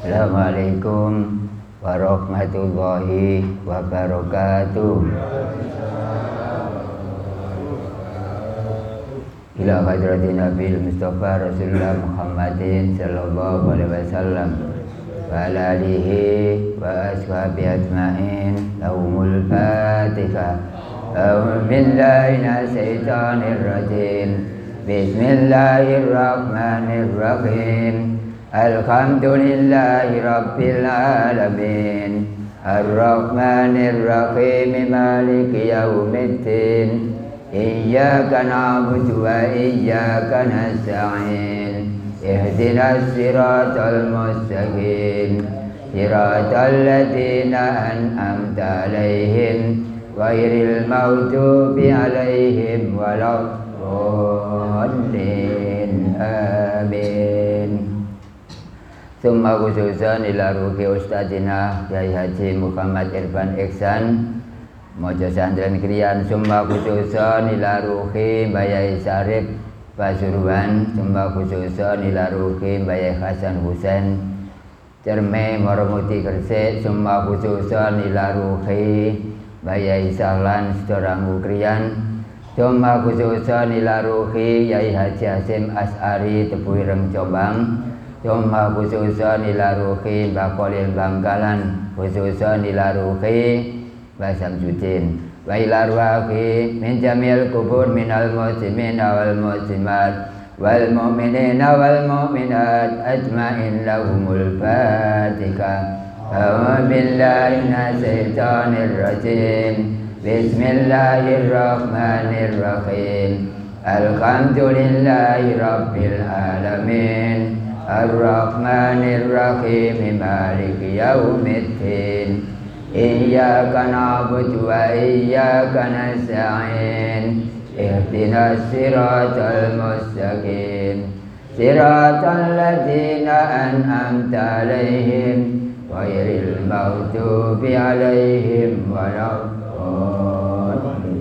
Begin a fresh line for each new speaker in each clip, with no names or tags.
Assalamualaikum warahmatullahi wabarakatuh. Ila hadratin Nabil Mustafa Rasulullah Muhammadin sallallahu alaihi wasallam wa ala alihi wa ashabihi ajma'in. Lahumul Fatihah. A'udzu billahi minasy syaithanir rajim. Bismillahirrahmanirrahim. Alhamdulillahi rabbil alamin. Ar-Rahmanir-Rahim. Maliki yaumiddin. Iyyaka na'budu wa iyyaka nasta'in. Ihdinas siratal mustaqim. Siratal ladzina an'amta 'alaihim ghairil maghdubi 'alaihim waladdallin. Amin. Summa khususan ila ruhi ustadina Kyai Haji Muhammad Irfan Ihsan Mojo Santren Kriyan. Summa khususan ila ruhi Bayai Syarif Pasuruan. Summa khususan ila ruhi Bayai Hasan Husain Cerme Moromuti Gresik. Summa khususan ila ruhi Bayai Sahlan Sidoarjo Kriyan. Summa khususan ila ruhi Yai Haji Hasim As'ari Tebuireng Jombang. Summa khususan ila ruhi Mbah Khalil Bangkalan. Khususan ila ruhi Mbah Samsudin. Wa ila ruhi min jamil kubur minal muslimin wal muslimat wal mu'minina wal mu'minat ajma'in. Lahumul Fatihah. A'udzu billahi minasy syaithanir rajim. Bismillahirrahmanirrahim. Alhamdulillahi rabbil alamin. Ar-Rahmanir-Rahim. Maliki yaumiddin. Iyyaka na'budu wa iyyaka nasta'in. Ihdinas siratal mustaqim. Siratal ladzina an'amta 'alaihim ghairil maghdubi 'alaihim waladdallin.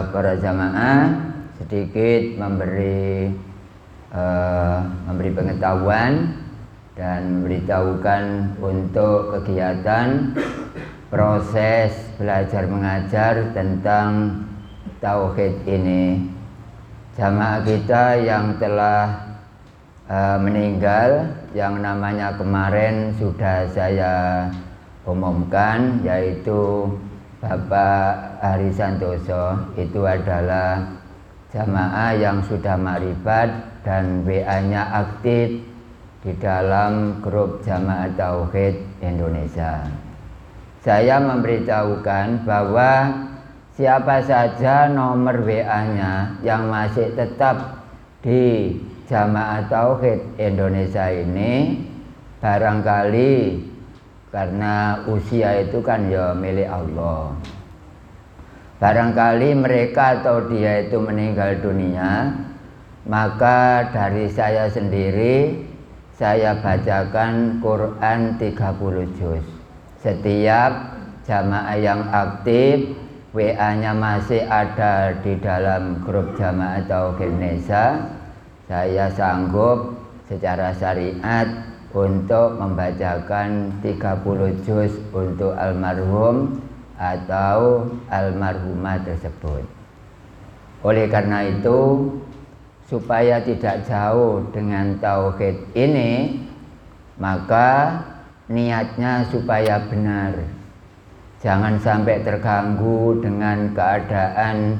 Para jamaah sedikit memberi pengetahuan dan memberitahukan untuk kegiatan proses belajar mengajar tentang tauhid ini. Jamaah kita yang telah meninggal, yang namanya kemarin sudah saya umumkan, yaitu Bapak Hari Santoso. Itu adalah jamaah yang sudah makrifat dan WA-nya aktif di dalam grup Jamaah Tauhid Indonesia. Saya memberitahukan bahwa siapa saja nomor WA-nya yang masih tetap di Jamaah Tauhid Indonesia ini, barangkali karena usia itu kan ya milik Allah, barangkali mereka atau dia itu meninggal dunia, maka dari saya sendiri saya bacakan Quran 30 juz. Setiap jamaah yang aktif, WA-nya masih ada di dalam grup Jamaah Tauhid Indonesia, saya sanggup secara syariat untuk membacakan 30 juz untuk almarhum atau almarhumah tersebut. Oleh karena itu, supaya tidak jauh dengan tauhid ini, maka niatnya supaya benar. Jangan sampai terganggu dengan keadaan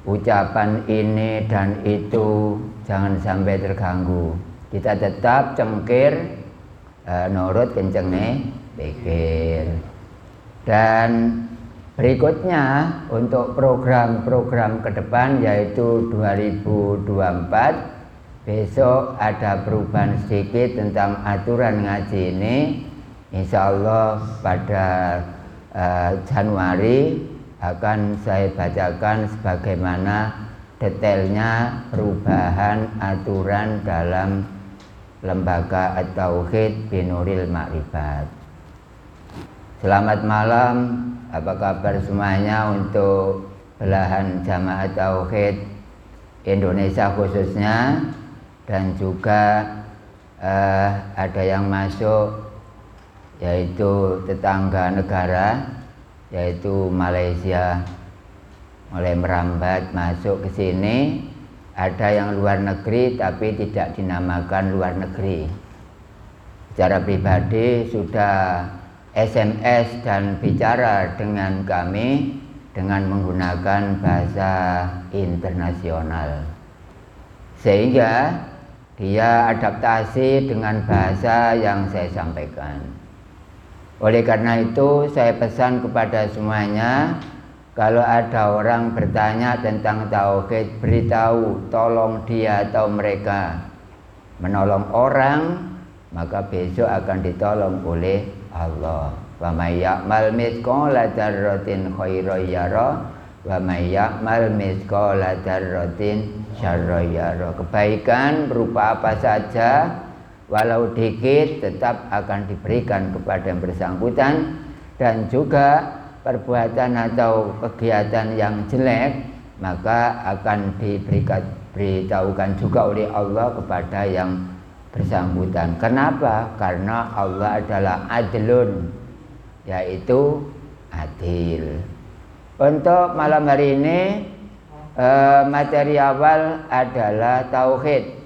ucapan ini dan itu, jangan sampai terganggu. Kita tetap cengkir, nurut kencenge pikir. Dan berikutnya untuk program-program ke depan yaitu 2024, besok ada perubahan sedikit tentang aturan ngaji ini. Insya Allah pada Januari akan saya bacakan sebagaimana detailnya perubahan aturan dalam Lembaga At-Tauhid Binuril Ma'rifat. Selamat malam, apa kabar semuanya untuk belahan Jamaah Tauhid Indonesia khususnya, dan juga ada yang masuk yaitu tetangga negara, yaitu Malaysia, mulai merambat masuk ke sini. Ada yang luar negeri tapi tidak dinamakan luar negeri. Secara pribadi sudah SMS dan bicara dengan kami dengan menggunakan bahasa internasional, sehingga dia adaptasi dengan bahasa yang saya sampaikan. Oleh karena itu saya pesan kepada semuanya, kalau ada orang bertanya tentang tauhid, beritahu, tolong dia atau mereka menolong orang, maka besok akan ditolong oleh Allah. Wa may ya'mal mithqala dzarratin khairan yara wa may ya'mal mithqala dzarratin syarran yara. Kebaikan berupa apa saja, walau dikit, tetap akan diberikan kepada yang bersangkutan. Dan juga perbuatan atau kegiatan yang jelek, maka akan diberitahukan juga oleh Allah kepada yang bersangkutan. Kenapa? Karena Allah adalah adlun, yaitu adil. Untuk malam hari ini materi awal adalah tauhid.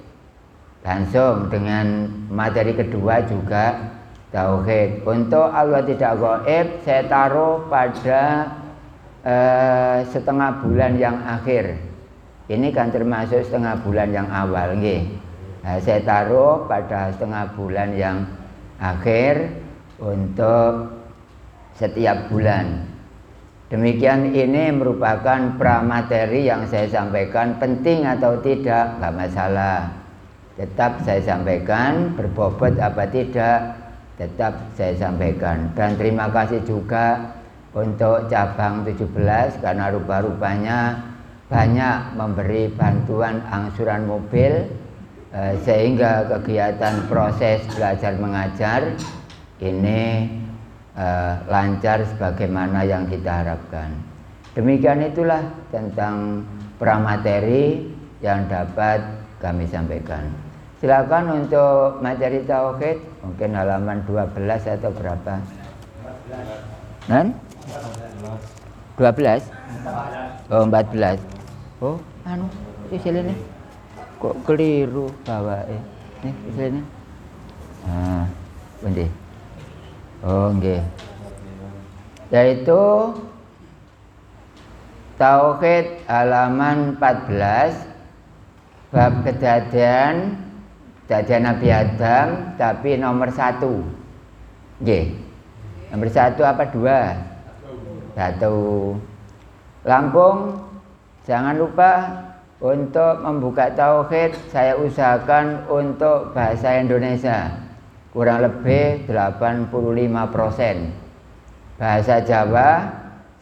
Langsung dengan materi kedua juga tauhid. Untuk Allah tidak gaib, saya taruh pada setengah bulan yang akhir. Ini kan termasuk setengah bulan yang awal, nggih. Nah, saya taruh pada setengah bulan yang akhir untuk setiap bulan. Demikian, ini merupakan pramateri yang saya sampaikan. Penting atau tidak, nggak masalah. Tetap saya sampaikan, berbobot apa tidak, tetap saya sampaikan. Dan terima kasih juga untuk cabang 17, karena rupa-rupanya banyak memberi bantuan angsuran mobil, sehingga kegiatan proses belajar mengajar ini lancar sebagaimana yang kita harapkan. Demikian itulah tentang pramateri yang dapat kami sampaikan. Silakan untuk materi tauhid, mungkin halaman 12 atau berapa? 12? Oh, 14. Oh, istilahnya kok keliru bawa nih istilahnya. Pundi? Oh, nggih. Yaitu tauhid halaman 14, bab kejadian Nabi Adam, tapi nomor 1. Nggih. Nomor 1 apa 2? 1. Lampung, jangan lupa untuk membuka tauhid saya usahakan untuk bahasa Indonesia kurang lebih 85%. Bahasa Jawa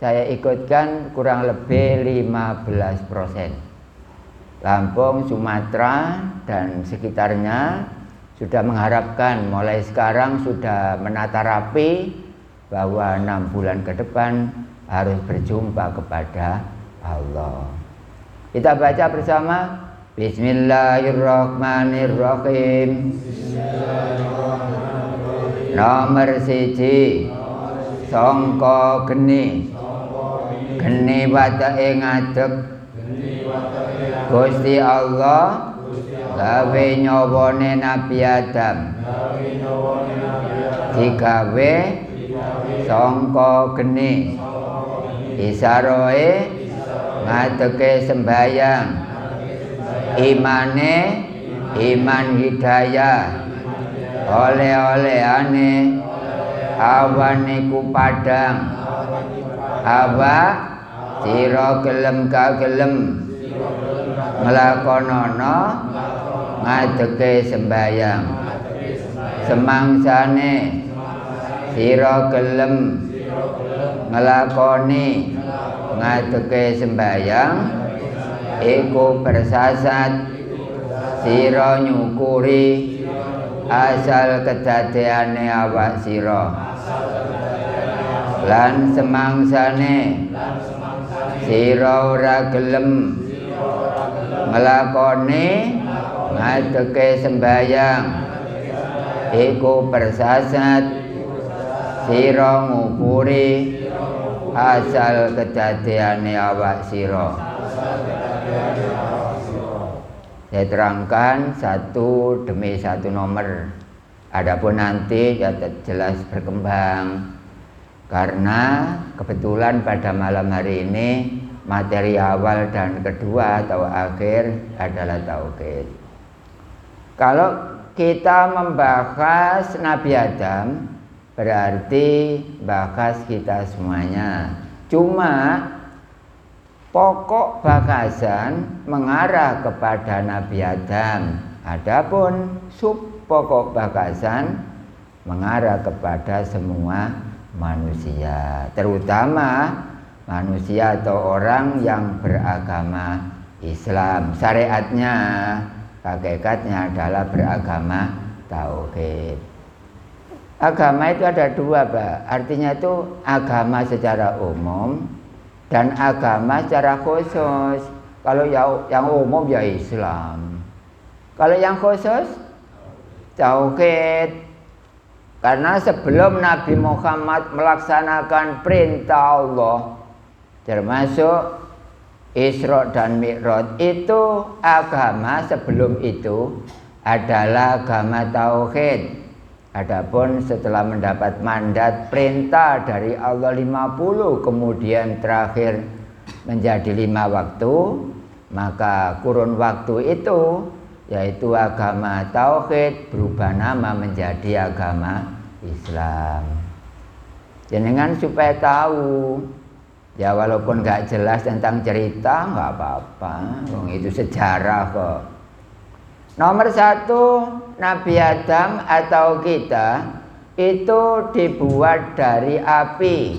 saya ikutkan kurang lebih 15%. Lampung, Sumatera dan sekitarnya sudah mengharapkan mulai sekarang sudah menata rapi bahwa 6 bulan ke depan harus berjumpa kepada Allah. Kita baca bersama. Bismillahirrahmanirrahim. Nomor 1, sangka geni watake ngadeg Gusti Allah gawe nyawane Nabi Adam, digawe sangka geni, isaroe ngadege sembayang, imane iman hidayah, oleh-olehane awan niku padang, awak sira gelem kagelem nglakonana ngadege sembayang, semangsane sira gelem nglakoni ngadege sembayang, iku bersasat sira nyukuri asal kedadeane awak sira, lan semangsane sira ora gelem nglakoni ngadege sembayang, iku persasat sira ngupuri asal kedadeane awak sira. Saya terangkan satu demi satu nomor. Adapun nanti ya jelas berkembang. Karena kebetulan pada malam hari ini materi awal dan kedua atau akhir adalah tauhid. Kalau kita membahas Nabi Adam berarti bahas kita semuanya. Cuma pokok bahasan mengarah kepada Nabi Adam. Adapun sub pokok bahasan mengarah kepada semua manusia, terutama manusia atau orang yang beragama Islam. Syariatnya, hakikatnya adalah beragama tauhid. Agama itu ada dua, Pak. Artinya itu agama secara umum dan agama secara khusus. Kalau yang umum ya Islam. Kalau yang khusus tauhid. Karena sebelum Nabi Muhammad melaksanakan perintah Allah, termasuk Isra dan Mi'raj, itu agama sebelum itu adalah agama tauhid. Adapun setelah mendapat mandat perintah dari Allah 50, kemudian terakhir menjadi 5 waktu, maka kurun waktu itu yaitu agama tauhid berubah nama menjadi agama Islam. Jenengan supaya tahu, ya walaupun nggak jelas tentang cerita nggak apa-apa, itu sejarah kok. Nomor 1, Nabi Adam atau kita itu dibuat dari api.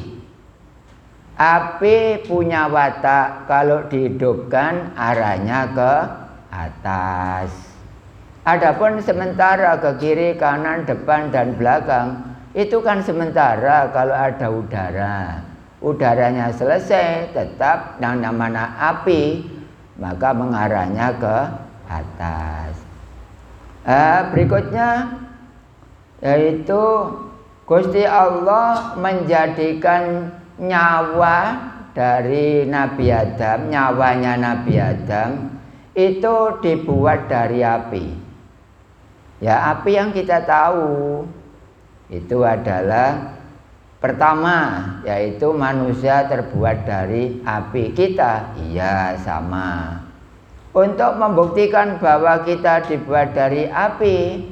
Api punya watak, kalau dihidupkan arahnya ke atas. Adapun sementara ke kiri, kanan, depan dan belakang itu kan sementara kalau ada udara. Udaranya selesai, tetap yang namanya api, maka mengarahnya ke atas. Berikutnya yaitu Gusti Allah menjadikan nyawa dari Nabi Adam, nyawanya Nabi Adam itu dibuat dari api. Ya, api yang kita tahu itu adalah pertama, yaitu manusia terbuat dari api. Kita, iya sama. Untuk membuktikan bahwa kita dibuat dari api,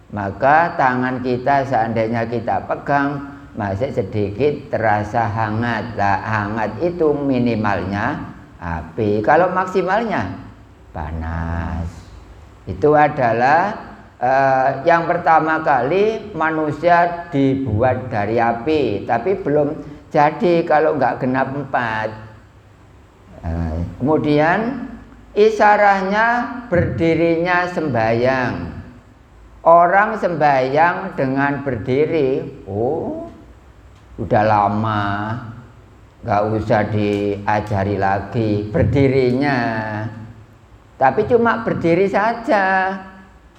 maka tangan kita seandainya kita pegang masih sedikit terasa hangat. Nah, hangat itu minimalnya api. Kalau maksimalnya panas. Itu adalah yang pertama kali manusia dibuat dari api, tapi belum jadi kalau nggak genap 4. Kemudian isyaratnya berdirinya sembahyang. Orang sembahyang dengan berdiri, udah lama, nggak usah diajari lagi berdirinya. Tapi cuma berdiri saja,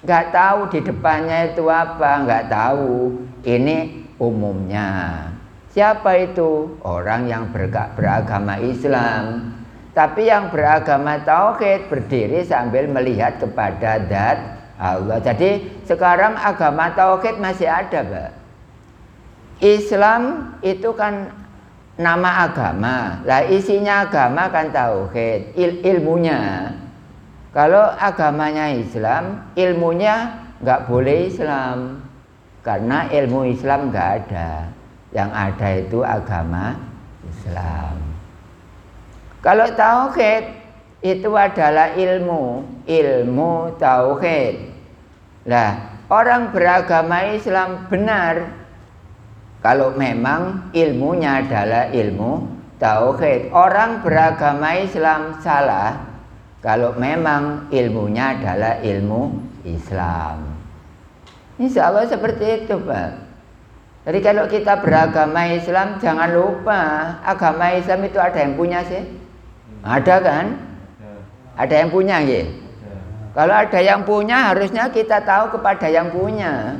nggak tahu di depannya itu apa, nggak tahu. Ini umumnya. Siapa itu? Orang yang beragama Islam. Tapi yang beragama tauhid berdiri sambil melihat kepada zat Allah. Jadi sekarang agama tauhid masih ada, Pak. Islam itu kan nama agama. Lah isinya agama kan tauhid, ilmunya. Kalau agamanya Islam, ilmunya nggak boleh Islam. Karena ilmu Islam nggak ada. Yang ada itu agama Islam. Kalau tauhid itu adalah ilmu tauhid. Lah, orang beragama Islam benar kalau memang ilmunya adalah ilmu tauhid. Orang beragama Islam salah kalau memang ilmunya adalah ilmu Islam. Insya Allah seperti itu, Pak. Jadi kalau kita beragama Islam, jangan lupa agama Islam itu ada yang punya sih. Ada kan? Ada yang punya ya? Kalau ada yang punya harusnya kita tahu kepada yang punya.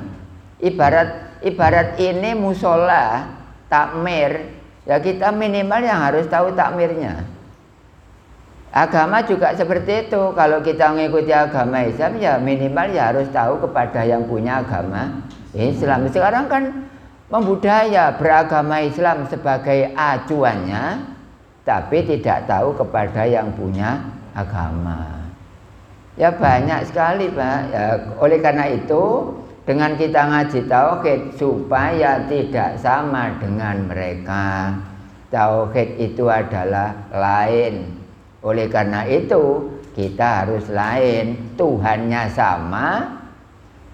Ibarat ini musola, takmir, ya kita minimal yang harus tahu takmirnya. Agama juga seperti itu. Kalau kita mengikuti agama Islam, ya minimal ya harus tahu kepada yang punya agama Islam. Sekarang kan membudaya beragama Islam sebagai acuannya, tapi tidak tahu kepada yang punya agama. Ya banyak sekali Pak. Ya, oleh karena itu dengan kita ngaji tauhid supaya tidak sama dengan mereka. Tauhid itu adalah lain. Oleh karena itu kita harus lain. Tuhannya sama,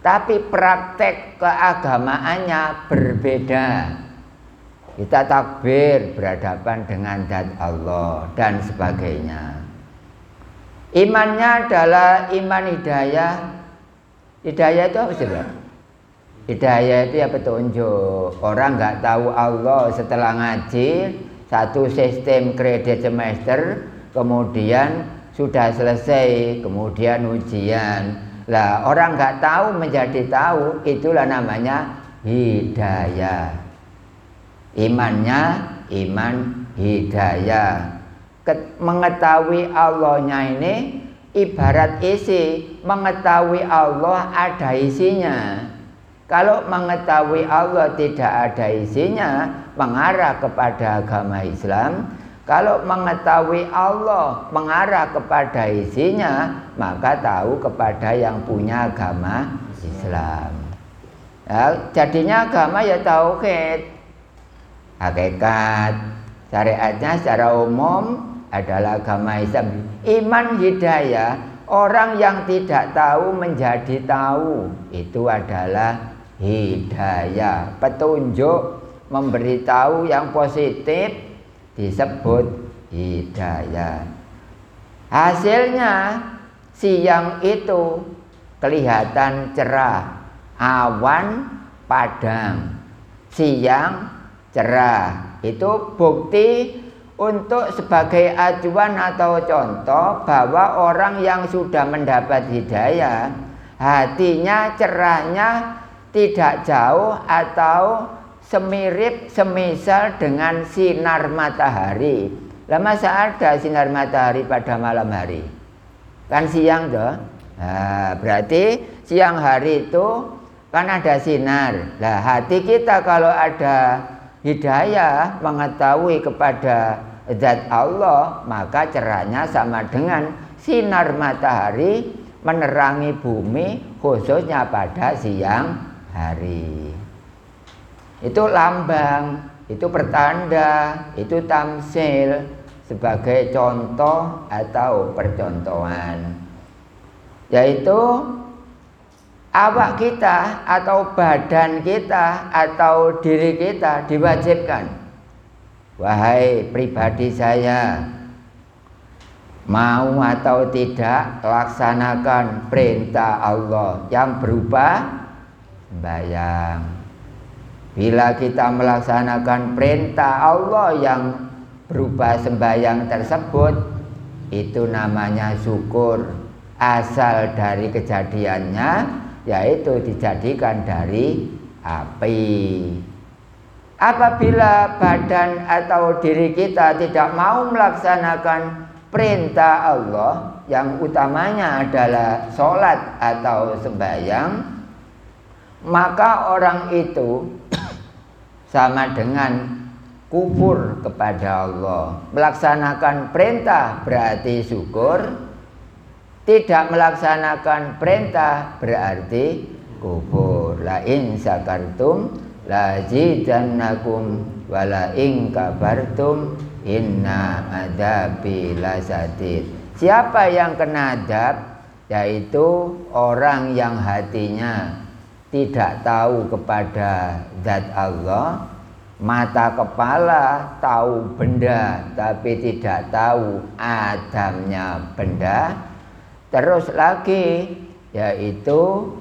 tapi praktek keagamaannya berbeda. Kita takbir berhadapan dengan zat Allah dan sebagainya. Imannya adalah iman hidayah. Hidayah itu apa sih Pak? Hidayah itu ya petunjuk. Orang nggak tahu Allah setelah ngaji satu sistem kredit semester, kemudian sudah selesai, kemudian ujian. Lah orang nggak tahu menjadi tahu, itulah namanya hidayah. Imannya iman hidayah. Mengetahui Allahnya ini ibarat isi. Mengetahui Allah ada isinya. Kalau mengetahui Allah tidak ada isinya, mengarah kepada agama Islam. Kalau mengetahui Allah mengarah kepada isinya, maka tahu kepada yang punya agama Islam. Ya, jadinya agama ya tauhid. Hakikat syariatnya secara umum adalah agama Islam. Iman hidayah, orang yang tidak tahu menjadi tahu, itu adalah hidayah. Petunjuk, memberitahu yang positif disebut hidayah. Hasilnya siang itu kelihatan cerah, awan padam, siang cerah. Itu bukti untuk sebagai acuan atau contoh bahwa orang yang sudah mendapat hidayah, hatinya cerahnya tidak jauh atau semirip semisal dengan sinar matahari. Lah masa ada sinar matahari pada malam hari? Kan siang toh. Nah, berarti siang hari itu kan ada sinar. Lah hati kita kalau ada hidayah mengetahui kepada zat Allah, maka cerahnya sama dengan sinar matahari menerangi bumi, khususnya pada siang hari. Itu lambang, itu pertanda, itu tamsil sebagai contoh atau percontohan. Yaitu awak kita atau badan kita atau diri kita diwajibkan, wahai pribadi saya, mau atau tidak laksanakan perintah Allah yang berupa sembahyang. Bila kita melaksanakan perintah Allah yang berupa sembahyang tersebut, itu namanya syukur. Asal dari kejadiannya yaitu dijadikan dari api. Apabila badan atau diri kita tidak mau melaksanakan perintah Allah yang utamanya adalah sholat atau sembahyang, maka orang itu sama dengan kufur kepada Allah. Melaksanakan perintah berarti syukur, tidak melaksanakan perintah berarti kufur. La in syakartum la zidannakum wa la in kafartum inna adzabi lasadid. Siapa yang kena azab? Yaitu orang yang hatinya tidak tahu kepada zat Allah, mata kepala tahu benda tapi tidak tahu adamnya benda. Terus lagi yaitu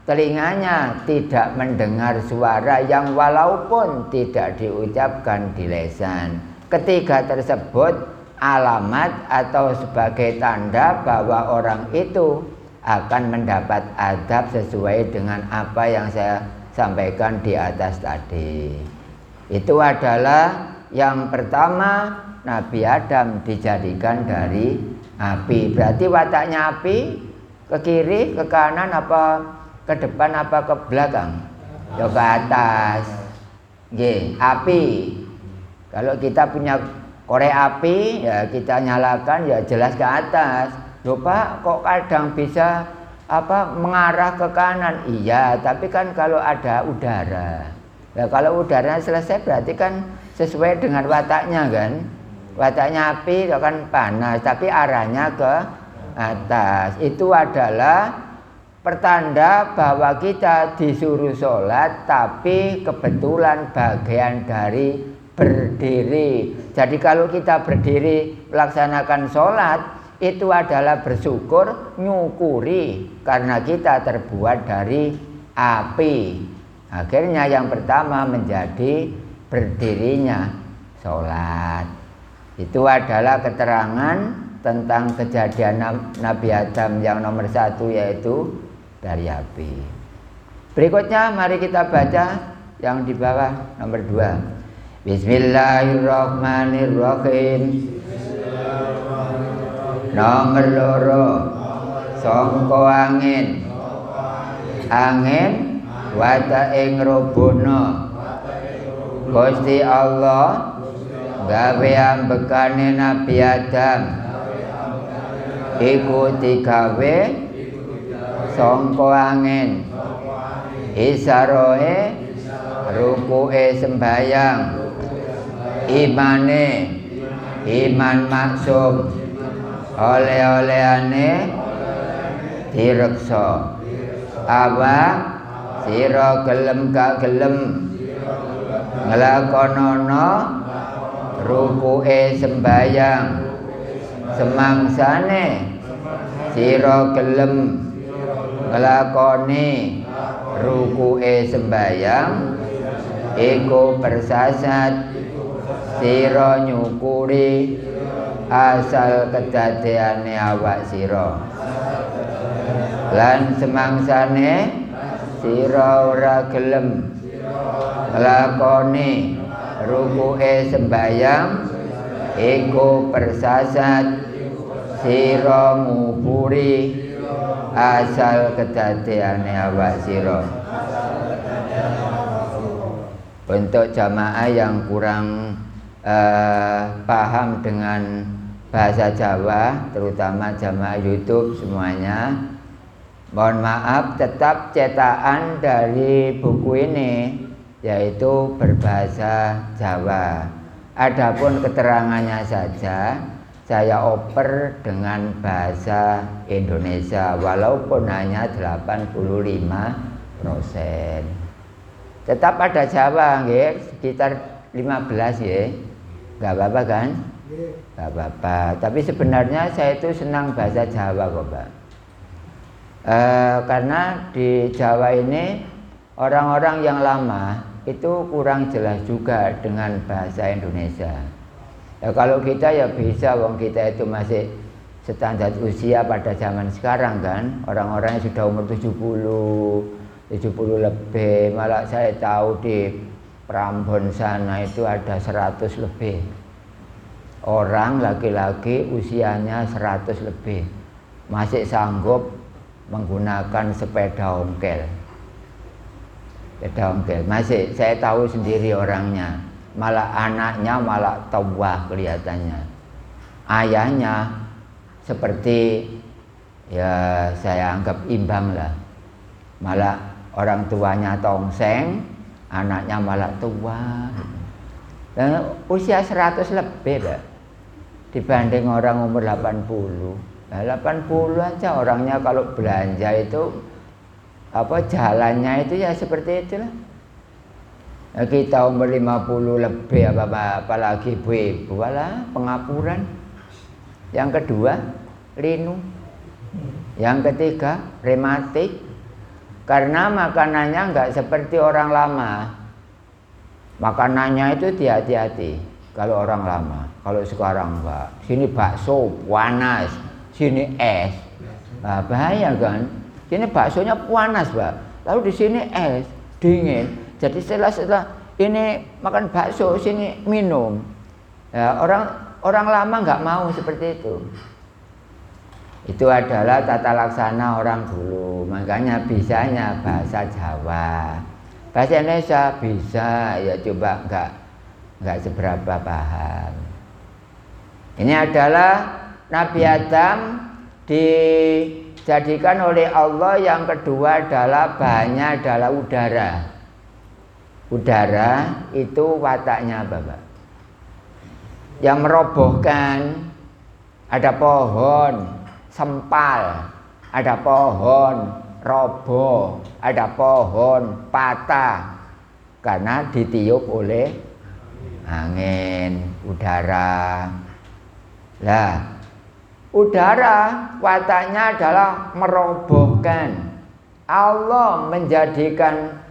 telinganya tidak mendengar suara yang walaupun tidak diucapkan di lisan. Ketiga tersebut alamat atau sebagai tanda bahwa orang itu akan mendapat adab sesuai dengan apa yang saya sampaikan di atas tadi. Itu adalah yang pertama, Nabi Adam dijadikan dari api. Berarti wataknya api, ke kiri, ke kanan, apa ke depan, apa ke belakang? Ya ke atas. Api. Kalau kita punya korek api, ya kita nyalakan, ya jelas ke atas. Loh Pak, kok kadang bisa mengarah ke kanan? Iya, tapi kan kalau ada udara. Ya kalau udara selesai berarti kan sesuai dengan wataknya kan. Wataknya api itu kan panas, tapi arahnya ke atas. Itu adalah pertanda bahwa kita disuruh sholat, tapi kebetulan bagian dari berdiri. Jadi kalau kita berdiri melaksanakan sholat, itu adalah bersyukur, nyukuri, karena kita terbuat dari api. Akhirnya yang pertama menjadi berdirinya sholat. Itu adalah keterangan tentang kejadian Nabi Adam yang nomor 1, yaitu dari api. Berikutnya mari kita baca yang di bawah nomor 2. Bismillahirrahmanirrahim. Nomor 2, sangka angin. Angin watake ngrubuna. Gusti Allah gawe ambekane Nabi Adam iku digawe sangka angin. Isaroe rukuke sembayang, imane iman maksum, oleh-olehane direksa. Awak sira gelem gak gelem nglakonana rukuke sembayang, semangsane sira gelem nglakoni rukuke sembayang, iku persasat sira nyukuri asal kedadeane awak sira. Lan semangsane sira ora gelem nglakoni rukuke sembayang, iku persasat sira nguburi asal kedadeane awak sira. Untuk jamaah yang kurang paham dengan bahasa Jawa, terutama jamaah YouTube semuanya, mohon maaf, tetap cetakan dari buku ini yaitu berbahasa Jawa. Adapun keterangannya saja saya oper dengan bahasa Indonesia walaupun hanya 85%. Tetap ada Jawa nggih, sekitar 15 ya. Enggak apa-apa kan? Enggak apa-apa. Tapi sebenarnya saya itu senang bahasa Jawa kok, Pak. Karena di Jawa ini orang-orang yang lama itu kurang jelas juga dengan bahasa Indonesia. Ya, kalau kita ya bisa, wong kita itu masih standar usia pada zaman sekarang kan. Orang-orangnya sudah umur 70 lebih. Malah saya tahu di Prambon sana itu ada 100 lebih. Orang laki-laki usianya 100 lebih masih sanggup menggunakan sepeda ongkel. Masih saya tahu sendiri orangnya. Malah anaknya malah tua kelihatannya. Ayahnya seperti ya saya anggap imbang lah. Malah orang tuanya tongseng, anaknya malah tua. Dan usia 100 lebih, Pak. Dibanding orang umur 80. Nah, 80 aja orangnya kalau belanja itu jalannya itu ya seperti itulah. Nah, kita umur 50 lebih apalagi ibu-ibu lah pengapuran. Yang kedua linu. Yang ketiga rematik. Karena makanannya enggak seperti orang lama. Makanannya itu hati-hati kalau orang lama. Kalau sekarang enggak. Sini bakso panas, sini es. Nah, bahaya kan. Sini baksonya panas, Pak. Lalu di sini es dingin. Jadi setelah ini makan bakso, sini minum. Ya, orang lama nggak mau seperti itu. Itu adalah tata laksana orang dulu. Makanya bisanya bahasa Jawa. Bahasa Indonesia bisa, ya coba nggak seberapa paham. Ini adalah Nabi Adam dijadikan oleh Allah. Yang kedua adalah bahannya adalah udara. Udara itu wataknya apa, Pak? Yang merobohkan, ada pohon sempal, ada pohon roboh, ada pohon patah karena ditiup oleh angin, udara. Lah, udara wataknya adalah merobohkan. Allah menjadikan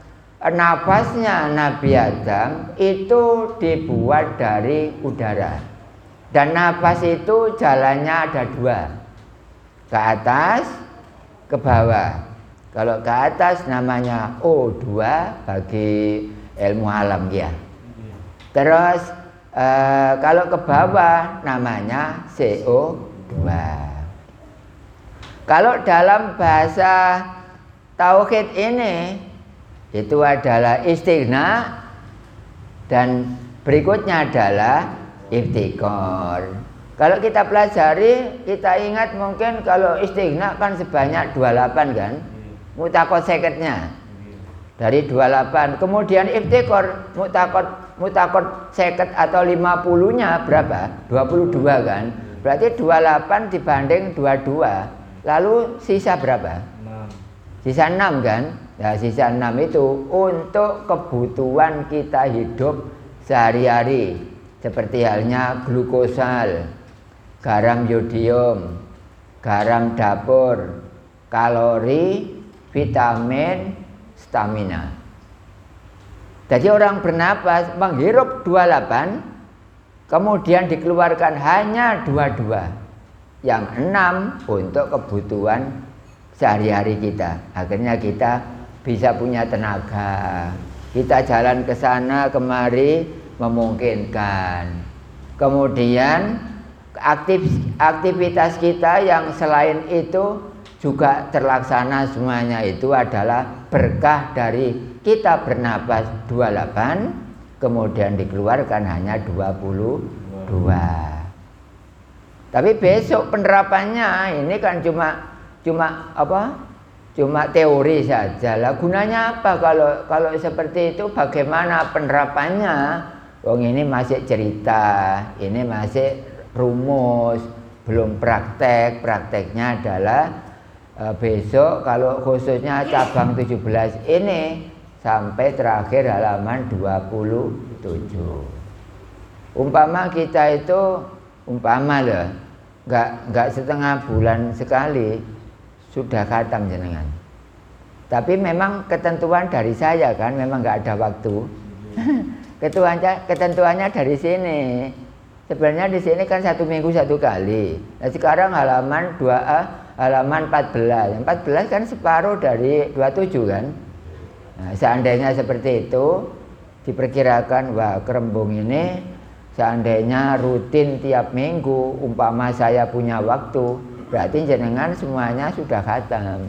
nafasnya Nabi Adam itu dibuat dari udara. Dan nafas itu jalannya ada dua, ke atas, ke bawah. Kalau ke atas namanya O2 bagi ilmu alam ya. Terus kalau ke bawah namanya CO2. Kalau dalam bahasa tauhid ini itu adalah istighna dan berikutnya adalah iftikor. Kalau kita pelajari, kita ingat mungkin kalau istighna kan sebanyak 28 kan, mutakot seketnya dari 28. Kemudian iftikor mutakot seket atau 50-nya berapa? 22 kan. Berarti 28 dibanding 22. Lalu sisa berapa? 6. Sisa 6 kan? Ya, sisa 6 itu untuk kebutuhan kita hidup sehari-hari. Seperti halnya glukosal, garam yodium, garam dapur, kalori, vitamin, stamina. Jadi orang bernapas menghirup 28, kemudian dikeluarkan hanya 22. Yang 6 untuk kebutuhan sehari-hari kita. Akhirnya kita bisa punya tenaga. Kita jalan ke sana kemari memungkinkan. Kemudian aktivitas kita yang selain itu juga terlaksana semuanya. Itu adalah berkah dari kita bernapas 28, kemudian dikeluarkan hanya 22. Tapi besok penerapannya ini kan cuma teori saja. Lah gunanya apa kalau seperti itu? Bagaimana penerapannya? Wong ini masih cerita, ini masih rumus, belum praktek. Prakteknya adalah besok kalau khususnya cabang 17 ini sampai terakhir halaman 27. Umpama kita itu loh, enggak setengah bulan sekali sudah khatam jenengan. Tapi memang ketentuan dari saya kan, memang enggak ada waktu. Ketentuannya dari sini. Sebenarnya di sini kan 1 minggu 1 kali. Nah sekarang halaman 2A, halaman 14. 14 kan separuh dari 27 kan. Nah, seandainya seperti itu, diperkirakan wah kerembung ini seandainya rutin tiap minggu, umpama saya punya waktu, berarti jenengan semuanya sudah khatam.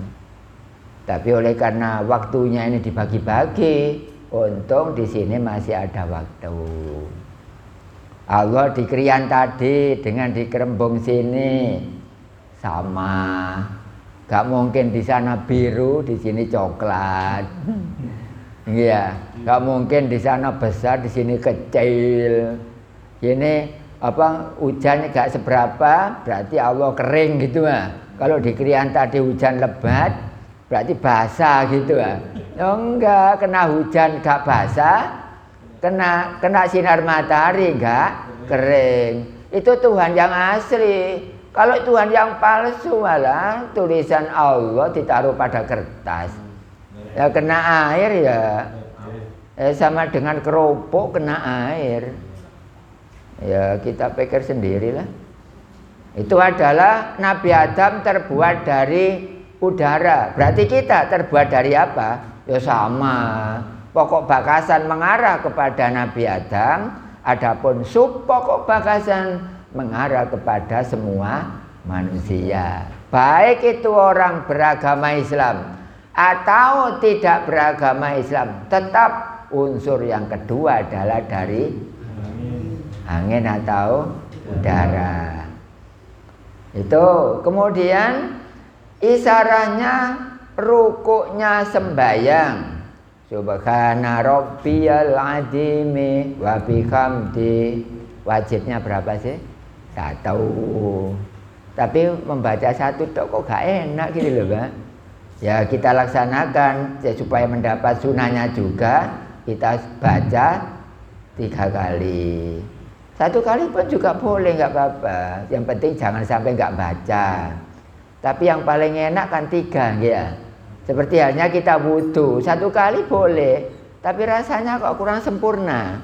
Tapi oleh karena waktunya ini dibagi-bagi, untung di sini masih ada waktu. Allah di Krian tadi dengan di Kerembung sini sama. Gak mungkin di sana biru, di sini coklat. Iya, gak mungkin di sana besar, di sini kecil. Ini hujan gak seberapa, berarti Allah kering gitu ah. Kalau di Krian tadi hujan lebat, berarti basah gitu ah. Enggak, kena hujan gak basah, kena sinar matahari gak kering. Itu Tuhan yang asli. Kalau Tuhan yang palsu malah tulisan Allah ditaruh pada kertas. Ya kena air ya. Sama dengan keropok kena air. Ya kita pikir sendirilah. Itu adalah Nabi Adam terbuat dari udara. Berarti kita terbuat dari apa? Ya sama. Pokok bakasan mengarah kepada Nabi Adam. Adapun sub pokok bakasan mengarah kepada semua manusia. Baik itu orang beragama Islam atau tidak beragama Islam, tetap unsur yang kedua adalah dari angin atau udara. Itu kemudian isyaratnya rukuknya sembahyang. Subhana rabbiyal azimi wa bihamdi. Wajibnya berapa sih? 1. Tapi membaca 1 kok gak enak gitu loh, Pak. Ya kita laksanakan ya, supaya mendapat sunahnya juga kita baca 3 kali. 1 kali pun juga boleh, nggak apa-apa. Yang penting jangan sampai nggak baca. Tapi yang paling enak kan 3, ya. Seperti halnya kita wudhu, 1 kali boleh, tapi rasanya kok kurang sempurna.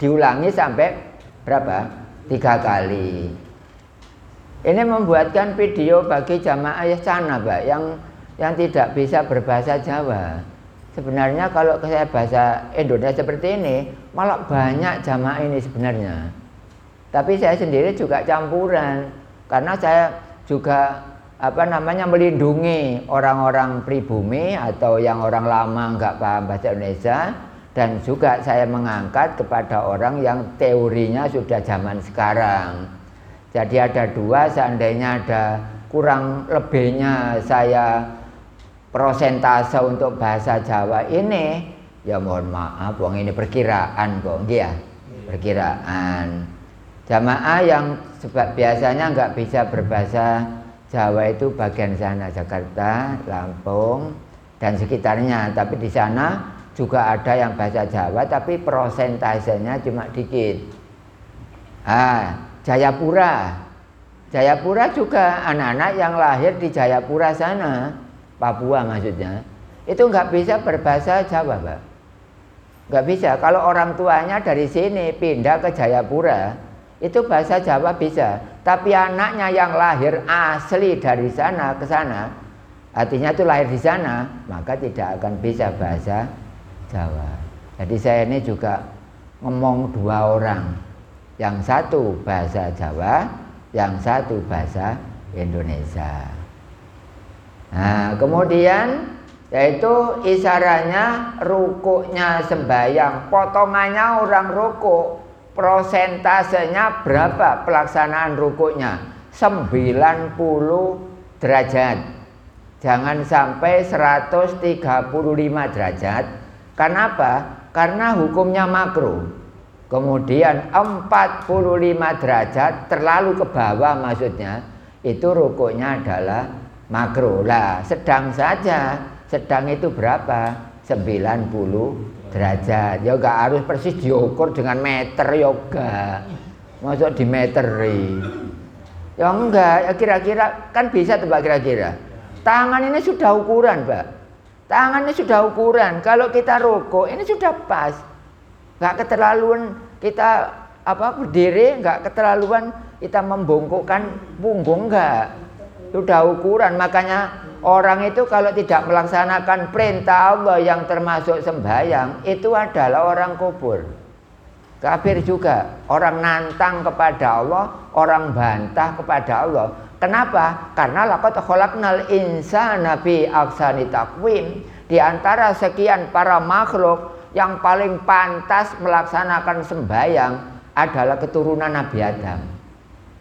Diulangi sampai berapa? 3 kali. Ini membuatkan video bagi jamaah sana, Pak, yang tidak bisa berbahasa Jawa. Sebenarnya kalau saya bahasa Indonesia seperti ini, malah banyak jamaah ini sebenarnya. Tapi saya sendiri juga campuran, karena saya juga melindungi orang-orang pribumi atau yang orang lama nggak paham bahasa Indonesia, dan juga saya mengangkat kepada orang yang teorinya sudah zaman sekarang. Jadi ada 2, seandainya ada kurang lebihnya saya persentase untuk bahasa Jawa ini, ya mohon maaf, wong ini perkiraan kok, ya, perkiraan. Jamaah yang biasanya nggak bisa berbahasa Jawa itu bagian sana, Jakarta, Lampung, dan sekitarnya. Tapi di sana juga ada yang bahasa Jawa, tapi persentasenya cuma dikit. Jayapura. Jayapura juga anak-anak yang lahir di Jayapura sana, Papua maksudnya, itu nggak bisa berbahasa Jawa, Pak. Nggak bisa. Kalau orang tuanya dari sini pindah ke Jayapura, itu bahasa Jawa bisa. Tapi anaknya yang lahir asli dari sana ke sana, artinya itu lahir di sana, maka tidak akan bisa bahasa Jawa. Jadi saya ini juga ngomong 2 orang, yang satu bahasa Jawa, yang satu bahasa Indonesia. Nah, kemudian yaitu isyaratnya rukuknya sembahyang, potongannya orang rukuk, prosentasenya berapa pelaksanaan rukuknya? 90 derajat. Jangan sampai 135 derajat. Kenapa? Karena hukumnya makruh. Kemudian 45 derajat terlalu ke bawah maksudnya, itu rukuknya adalah makruh. Lah, sedang saja. Sedang itu berapa? 90 derajat. Ya enggak harus persis diukur dengan meter yoga. Masuk di meteri. Ya enggak, ya kira-kira kan bisa tebak kira-kira. Tangan ini sudah ukuran, Pak. Tangan ini sudah ukuran. Kalau kita rukuk ini sudah pas. Enggak keterlaluan kita berdiri, enggak keterlaluan kita membungkukkan punggung, enggak. Sudah ukuran. Makanya orang itu kalau tidak melaksanakan perintah Allah yang termasuk sembahyang, itu adalah orang kufur, kafir juga, orang nantang kepada Allah, orang bantah kepada Allah. Kenapa? Karena laqad khalaqnal insana fi ahsani taqwim. Di antara sekian para makhluk yang paling pantas melaksanakan sembahyang adalah keturunan Nabi Adam,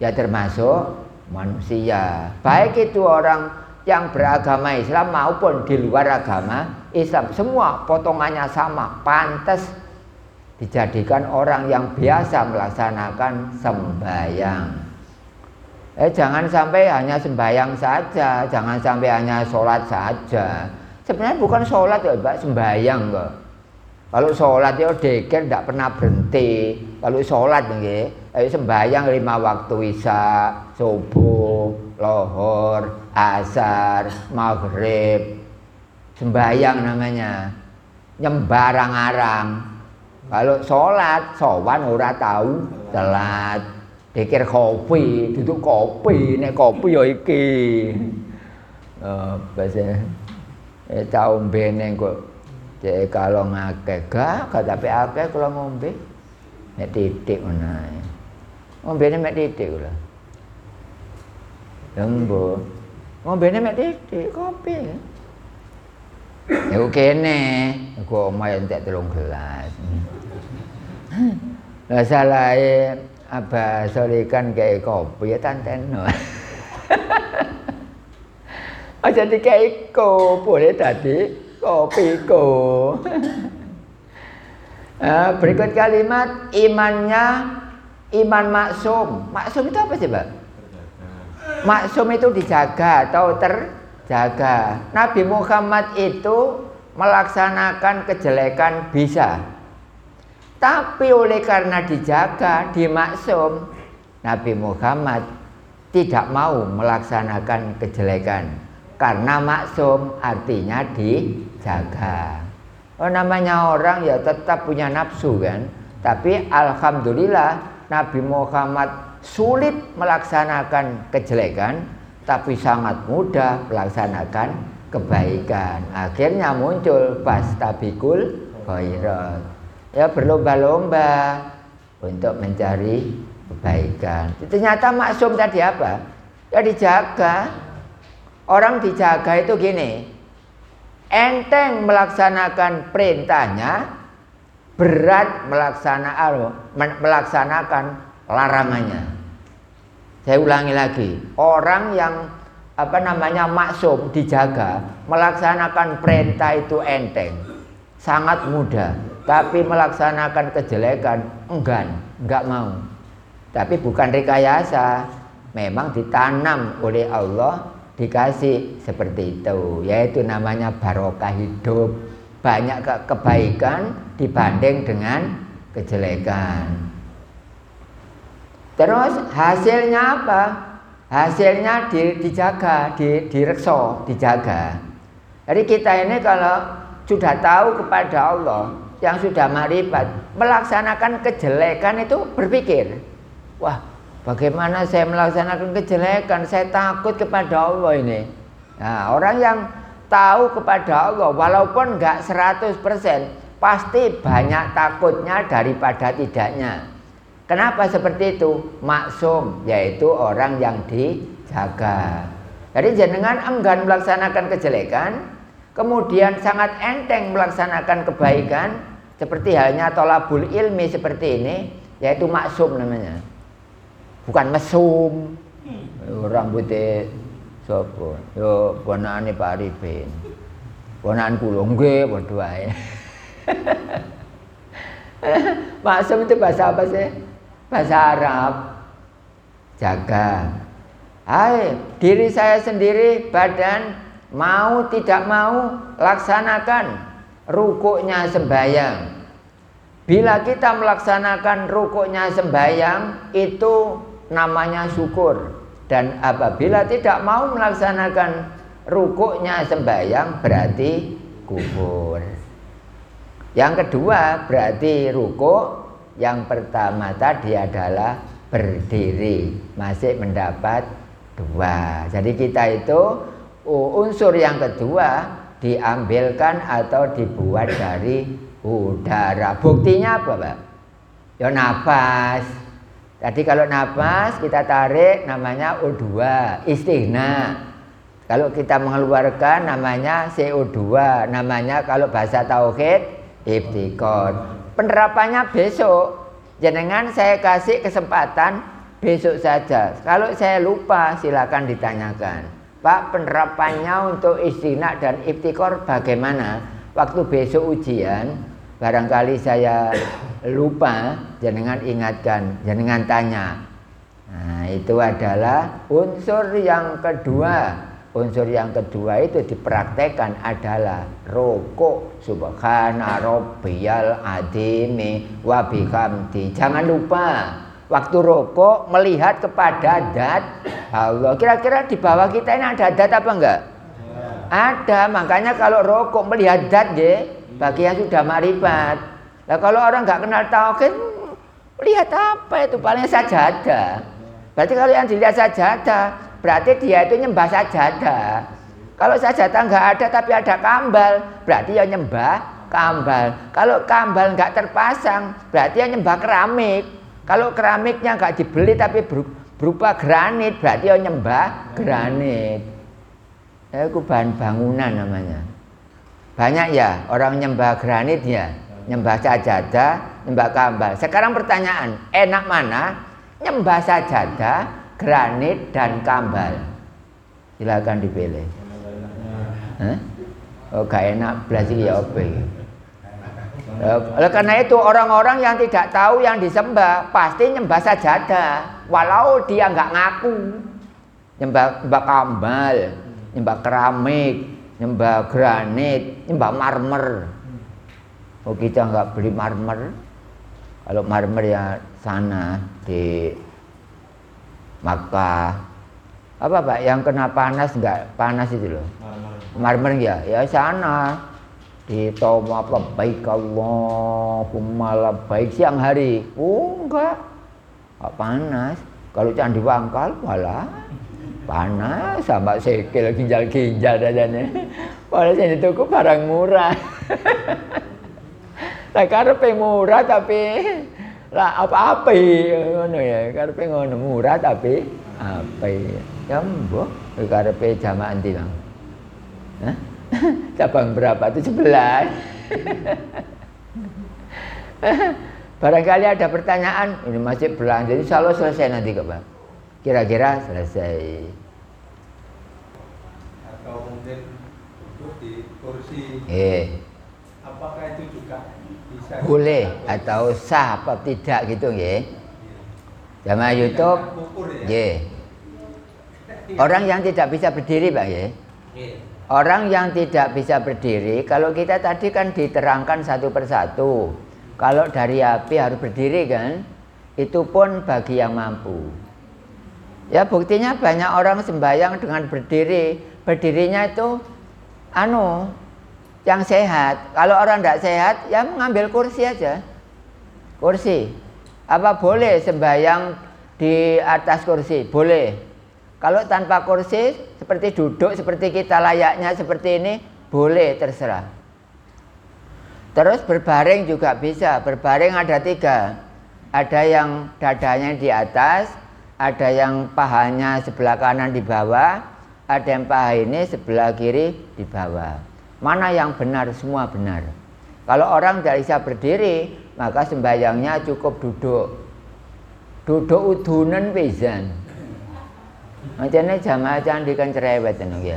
ya termasuk manusia, baik itu orang yang beragama Islam maupun di luar agama Islam, semua potongannya sama, pantas dijadikan orang yang biasa melaksanakan sembahyang. Jangan sampai hanya sembahyang saja, jangan sampai hanya sholat saja. Sebenarnya bukan sholat ya, Pak, sembahyang kok. Kalau sholat ya deker tidak pernah berhenti. Kalau sholat sembahyang 5 waktu, isya, subuh, lohor, asar, maghrib, sembahyang namanya, nyembarang-arang. Kalau sholat, sowan ora tahu telat. Dikir kopi, duduk kopi, nek kopi ya iki. Bahasa tau mbene kok cek kalau ngakeh gak tapi akeh kula ngombe. Nek titik ngono ae. Ngombene mek titik kula. Lembo. Ngombene mek titik kopi. Ya kene, aku omah entek 3 gelas. Lah salahe Abah Solikan kayak kopi ya tanteno. Aja dikai ko, boleh tadi kopi ko. Berikut kalimat imannya iman maksum. Maksum itu apa sih, Pak? Maksum itu dijaga atau terjaga. Nabi Muhammad itu melaksanakan kejelekan bisa. Tapi oleh karena dijaga, dimaksum, Nabi Muhammad tidak mau melaksanakan kejelekan. Karena maksum artinya dijaga. Oh, namanya orang ya tetap punya nafsu kan. Tapi alhamdulillah Nabi Muhammad sulit melaksanakan kejelekan, tapi sangat mudah melaksanakan kebaikan. Akhirnya muncul fastabiqul khairat. Ya berlomba-lomba untuk mencari kebaikan. Ternyata maksum tadi apa? Ya dijaga. Orang dijaga itu gini, enteng melaksanakan perintahnya, berat melaksanakan larangannya. Saya ulangi lagi, orang yang maksum dijaga, melaksanakan perintah itu enteng, sangat mudah. Tapi melaksanakan kejelekan enggak mau. Tapi bukan rekayasa, memang ditanam oleh Allah, dikasih seperti itu. Yaitu namanya barokah hidup, banyak kebaikan dibanding dengan kejelekan. Terus hasilnya apa? Hasilnya dijaga, direkso, dijaga. Jadi kita ini kalau sudah tahu kepada Allah, yang sudah makrifat, melaksanakan kejelekan itu berpikir, wah bagaimana saya melaksanakan kejelekan, saya takut kepada Allah ini. Nah, orang yang tahu kepada Allah walaupun enggak 100%, pasti banyak takutnya daripada tidaknya. Kenapa seperti itu? Maksum, yaitu orang yang dijaga. Jadi jenengan enggan melaksanakan kejelekan, kemudian sangat enteng melaksanakan kebaikan, seperti halnya tolabul ilmi seperti ini, yaitu maksum namanya. Bukan mesum. Rambutnya sapa? Yo ponakane Pak Arifin. Ponakan kula nggih padha wae. Maksum itu bahasa apa sih? Bahasa Arab. Jaga. Hai, diri saya sendiri, badan, mau tidak mau laksanakan rukuknya sembahyang. Bila kita melaksanakan rukuknya sembahyang, itu namanya syukur. Dan apabila tidak mau melaksanakan rukuknya sembahyang, berarti kufur. Yang kedua berarti rukuk. Yang pertama tadi adalah berdiri, masih mendapat 2. Jadi kita itu unsur yang kedua diambilkan atau dibuat dari udara. Buktinya apa, Pak? Ya nafas. Tadi kalau nafas kita tarik namanya O2, istighna. Kalau kita mengeluarkan namanya CO2, namanya kalau bahasa tauhid iftikor. Penerapannya besok. Jenengan saya kasih kesempatan besok saja. Kalau saya lupa silakan ditanyakan. Pak, penerapannya untuk istighna dan iftikor bagaimana? Waktu besok ujian, barangkali saya lupa, jenengan ingatkan, jenengan tanya. Nah, itu adalah unsur yang kedua. Unsur yang kedua itu dipraktekkan adalah rukuk subhana rabbiyal adzimi wa bihamdi. Jangan lupa waktu rukuk melihat kepada zat Allah. Kira-kira di bawah kita ini ada zat apa enggak? Ada. Makanya kalau rukuk melihat zat bagi yang sudah makrifat. Nah, kalau orang enggak kenal tauhid Lihat apa itu? Paling sajadah. Berarti kalau yang dilihat sajadah, berarti dia itu nyembah sajadah. Kalau sajadah nggak ada tapi ada kambal, berarti ya nyembah kambal. Kalau kambal nggak terpasang, berarti ya nyembah keramik. Kalau keramiknya nggak dibeli tapi berupa granit, berarti ya nyembah granit. Itu bahan bangunan namanya. Banyak ya orang nyembah granit ya, nyembah sajadah, nyembah kambal. Sekarang pertanyaan, enak mana? Nyembah sajadah, granit dan kambal. Silakan dipilih. Hah? Oh gak enak berarti ya apa? Oleh karena itu orang-orang yang tidak tahu yang disembah pasti nyembah sajadah, walau dia nggak ngaku. Nyembah kambal, nyembah keramik, nyembah granit, nyembah marmer. Oh kita nggak beli marmer. Kalau marmer ya sana di Makkah. Apa Pak yang kena panas nggak panas itu loh? Marmer ya sana di Tawaf labbaik Allahumma labbaik siang hari. Oh enggak panas. Kalau Candi Wangkal malah panas sama sekel ginjal-ginjal dadane. Padahal sing dituku barang murah. Lah karepe murah tapi lah apa-apa ngono ya. Karepe ngono murah tapi apa ya mbok karepe jamaah ndi Bang? Hah? Cabang berapa? 17. Barangkali ada pertanyaan, ini masih berlanjut, insya Allah selesai nanti kok Pak. Kira-kira selesai.
Atau mungkin duduk di kursi. Apakah itu juga bisa?
Boleh atau sah apa tidak gitu ya? Jamaah YouTube, ya. Orang yang tidak bisa berdiri Pak ya. Orang yang tidak bisa berdiri, kalau kita tadi kan diterangkan satu persatu. Kalau dari api harus berdiri kan, itu pun bagi yang mampu. Ya buktinya banyak orang sembahyang dengan berdiri. Berdirinya itu yang sehat. Kalau orang tidak sehat, ya mengambil kursi aja. Kursi. Apa boleh sembahyang di atas kursi? Boleh. Kalau tanpa kursi, seperti duduk, seperti kita layaknya seperti ini, boleh terserah. Terus berbaring juga bisa. Berbaring ada 3. Ada yang dadanya di atas, ada yang pahanya sebelah kanan di bawah, ada yang paha ini sebelah kiri di bawah. Mana yang benar? Semua benar. Kalau orang tidak bisa berdiri, maka sembahyangnya cukup duduk. Duduk udunan pisan. Macamnya jamaah candi kan cerewet ya.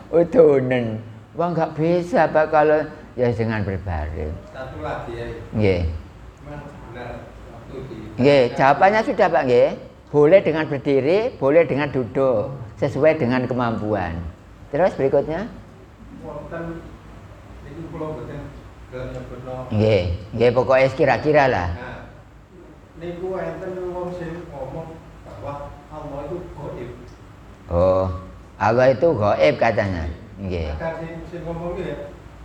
Udunan. Wah nggak bisa Pak kalau ya dengan berbaring.
Satu lagi ya.
Nggih.
Memang benar waktu di.
Nggih, jawabannya sudah Pak nggih. Boleh dengan berdiri, boleh dengan duduk, sesuai dengan kemampuan. Terus berikutnya?
Wonten niku kula mboten gelem nyebutno.
Nggih, pokoknya kira-kira lah.
Nah, niku enten wong sing ngomong bahwa Allah itu gaib.
Oh, Allah itu gaib katanya. Nggih.
Maka sing ngomong itu ya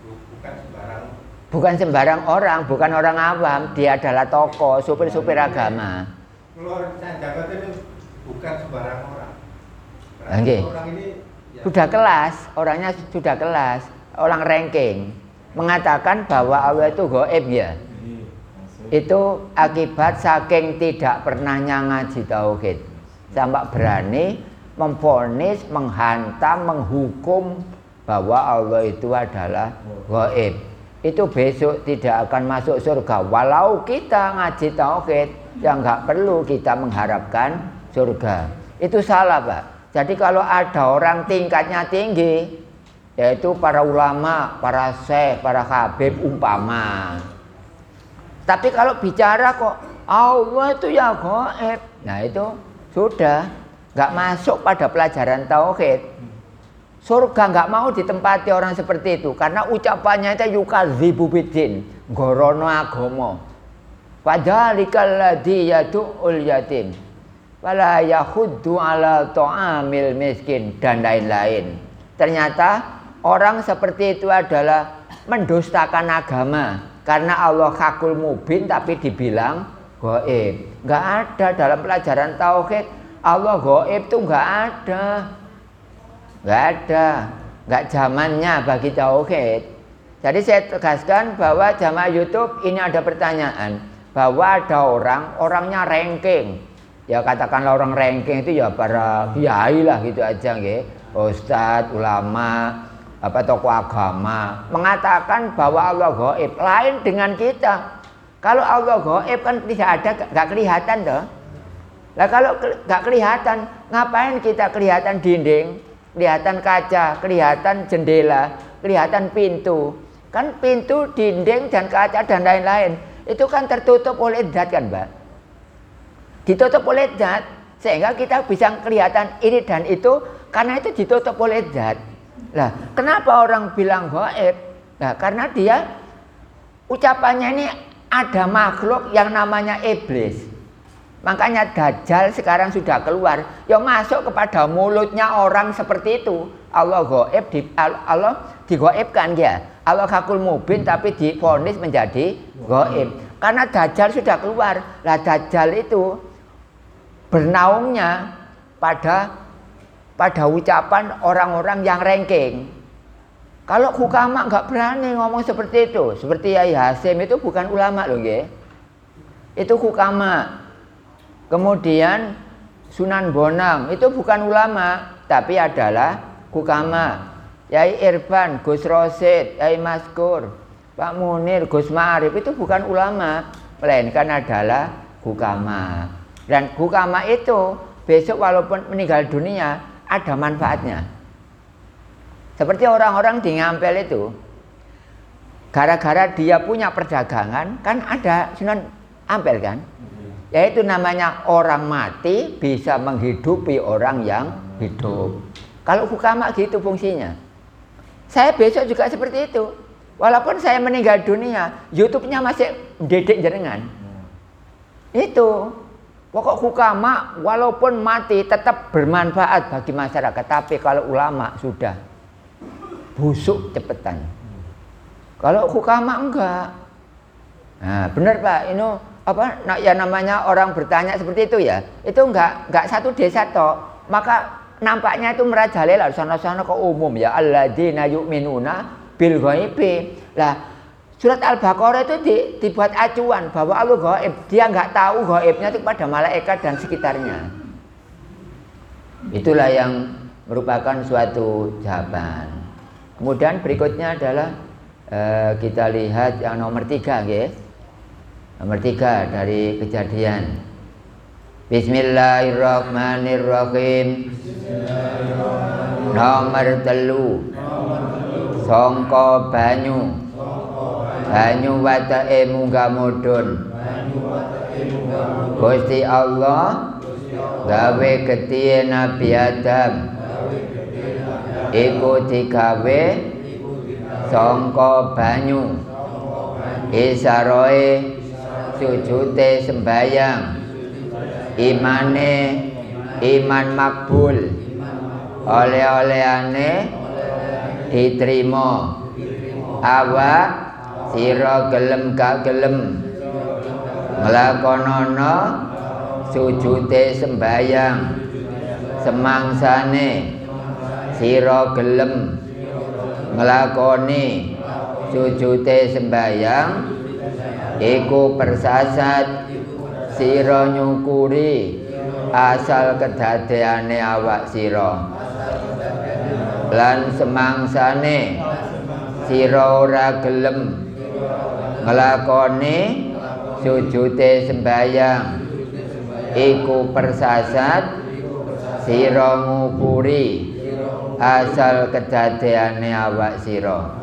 bukan sembarang.
Bukan sembarang orang, bukan orang awam, dia adalah tokoh, supir-supir agama.
Kalau saya jabat ini bukan sembarang orang.
Nggih.
Orang ini ya,
Sudah kelas, orangnya sudah kelas, orang ranking mengatakan bahwa Allah itu gaib ya. Itu akibat saking tidak pernahnya ngaji tauhid sampai berani memvonis, menghantam, menghukum bahwa Allah itu adalah gaib. Itu besok tidak akan masuk surga. Walau kita ngaji tauhid, yang nggak perlu kita mengharapkan surga. Itu salah Pak. Jadi kalau ada orang tingkatnya tinggi, yaitu para ulama, para syekh, para habib umpama. Tapi kalau bicara kok Allah itu ya gaib, nah itu sudah nggak masuk pada pelajaran tauhid. Surga nggak mau ditempati orang seperti itu karena ucapannya itu yukadzibu biddin, gorono agama. Padzalikal ladzi yad'ul yatim wala yahuddu ala ta'amil miskin dan lain-lain. Ternyata orang seperti itu adalah mendustakan agama karena Allah hakul mubin tapi dibilang gaib. Nggak ada dalam pelajaran tauhid Allah gaib itu nggak ada. Nggak zamannya bagi tauhid. Jadi saya tegaskan bahwa jamaah YouTube ini ada pertanyaan bahwa ada orangnya ranking. Ya katakanlah orang ranking itu ya para kiai lah gitu aja nggih. Ustadz, ulama, apa tokoh agama mengatakan bahwa Allah gaib, lain dengan kita. Kalau Allah gaib kan tidak ada, nggak kelihatan toh. Lah kalau nggak kelihatan, ngapain kita kelihatan dinding, kelihatan kaca, kelihatan jendela, kelihatan pintu? Kan pintu, dinding dan kaca dan lain-lain itu kan tertutup oleh zat kan, Mbak? Ditutup oleh zat sehingga kita bisa kelihatan ini dan itu karena itu ditutup oleh zat. Lah, kenapa orang bilang gaib? Nah, karena dia ucapannya ini ada makhluk yang namanya iblis. Makanya Dajjal sekarang sudah keluar, yang masuk kepada mulutnya orang seperti itu. Allah gaib, Allah digaibkan ya. Allah hakul mubin tapi divonis menjadi gaib. Karena Dajjal sudah keluar. Lah Dajjal itu bernaungnya pada ucapan orang-orang yang ranking. Kalau hukama nggak berani ngomong seperti itu. Seperti Yai Hasim itu bukan ulama loh nggih. Itu hukama. Kemudian Sunan Bonang itu bukan ulama, tapi adalah hukama. Yai Irfan, Gus Rosid, Yai Maskur, Pak Munir, Gus Ma'arif itu bukan ulama, melainkan adalah hukama. Dan hukama itu besok walaupun meninggal dunia ada manfaatnya. Seperti orang-orang di Ngampel itu, gara-gara dia punya perdagangan, kan ada Sunan Ampel kan? Yaitu namanya orang mati bisa menghidupi orang yang hidup. Kalau hukama gitu fungsinya. Saya besok juga seperti itu. Walaupun saya meninggal dunia, YouTube-nya masih mendidik jenengan. Itu. Pokok hukama walaupun mati tetap bermanfaat bagi masyarakat. Tapi kalau ulama sudah busuk cepetan. Kalau hukama enggak. Nah, benar Pak, ini apa ya namanya orang bertanya seperti itu ya. Itu enggak satu desa toh. Maka nampaknya itu merajalela sana-sana ke umum ya. Alladzina yu'minuna bil ghaibi. Lah surat Al-Baqarah itu dibuat acuan bahwa Allah gaib. Dia nggak tahu gaibnya itu pada malaikat dan sekitarnya. Itulah yang merupakan suatu jawaban. Kemudian berikutnya adalah kita lihat yang nomor 3 guys. Nomor 3 dari Kejadian. Bismillahirrahmanirrahim. Nomor 3 sangka banyu watake munggah mudhun. Gusti Allah gawe getih Nabi Adam iku digawe sangka banyu. Isaroe sujute sembayang, imane iman makbul, oleh-olehane diterima. Awak sira gelem gak gelem nglakonana sujute sembayang, semangsane sira gelem nglakoni sujute sembayang, iku persasat sira nyukuri asal kedadeane awak sira. Lan semangsane sira ora gelem nglakoni sujute sembayang, iku persasat sira ngukuri asal kedadeane awak sira.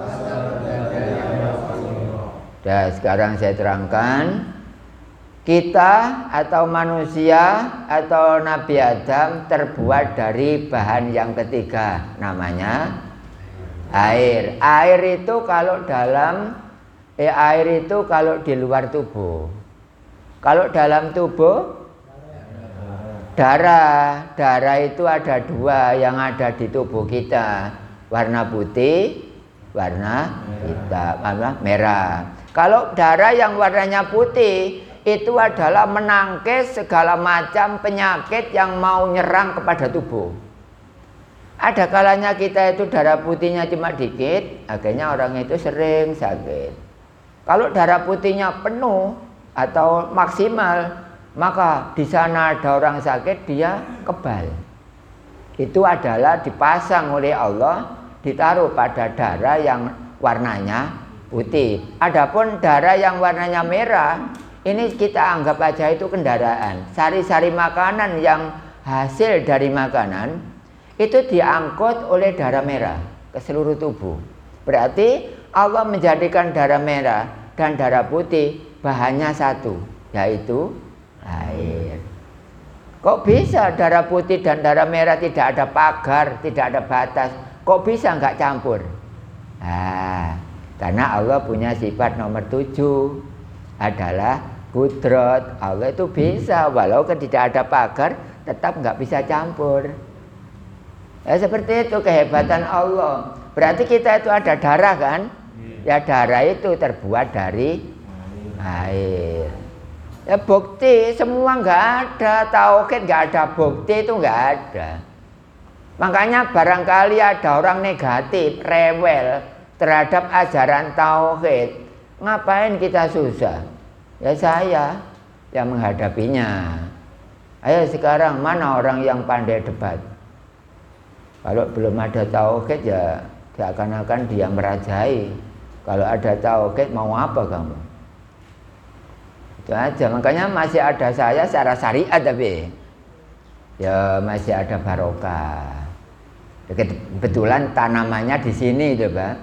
Dan sekarang saya terangkan, kita atau manusia atau Nabi Adam terbuat dari bahan yang ketiga, namanya air. Air itu kalau di luar tubuh. Kalau dalam tubuh darah. Darah itu ada 2 yang ada di tubuh kita, warna putih, warna hitam, warna merah. Kalau darah yang warnanya putih itu adalah menangkis segala macam penyakit yang mau nyerang kepada tubuh. Ada kalanya kita itu darah putihnya cuma dikit, akhirnya orang itu sering sakit. Kalau darah putihnya penuh atau maksimal, maka di sana ada orang sakit, dia kebal. Itu adalah dipasang oleh Allah, ditaruh pada darah yang warnanya putih. Adapun darah yang warnanya merah, ini kita anggap aja itu kendaraan. Sari-sari makanan yang hasil dari makanan itu diangkut oleh darah merah ke seluruh tubuh. Berarti Allah menjadikan darah merah dan darah putih bahannya satu, yaitu air. Kok bisa darah putih dan darah merah tidak ada pagar, tidak ada batas? Kok bisa nggak campur? Karena Allah punya sifat nomor 7 adalah kudrat. Allah itu bisa, walaupun tidak ada pagar, tetap nggak bisa campur. Ya, seperti itu kehebatan Allah. Berarti kita itu ada darah kan? Ya, darah itu terbuat dari air. Ya, bukti semua nggak ada, tauhid nggak ada, bukti itu nggak ada. Makanya barangkali ada orang negatif, rewel terhadap ajaran tauhid, ngapain kita susah? Ya saya yang menghadapinya. Ayo sekarang mana orang yang pandai debat? Kalau belum ada tauhid ya seakan-akan dia merajai. Kalau ada tauhid mau apa kamu? Itu aja. Makanya masih ada saya secara syariat tapi ya masih ada barokah. Kebetulan tanamannya di sini itu, Pak.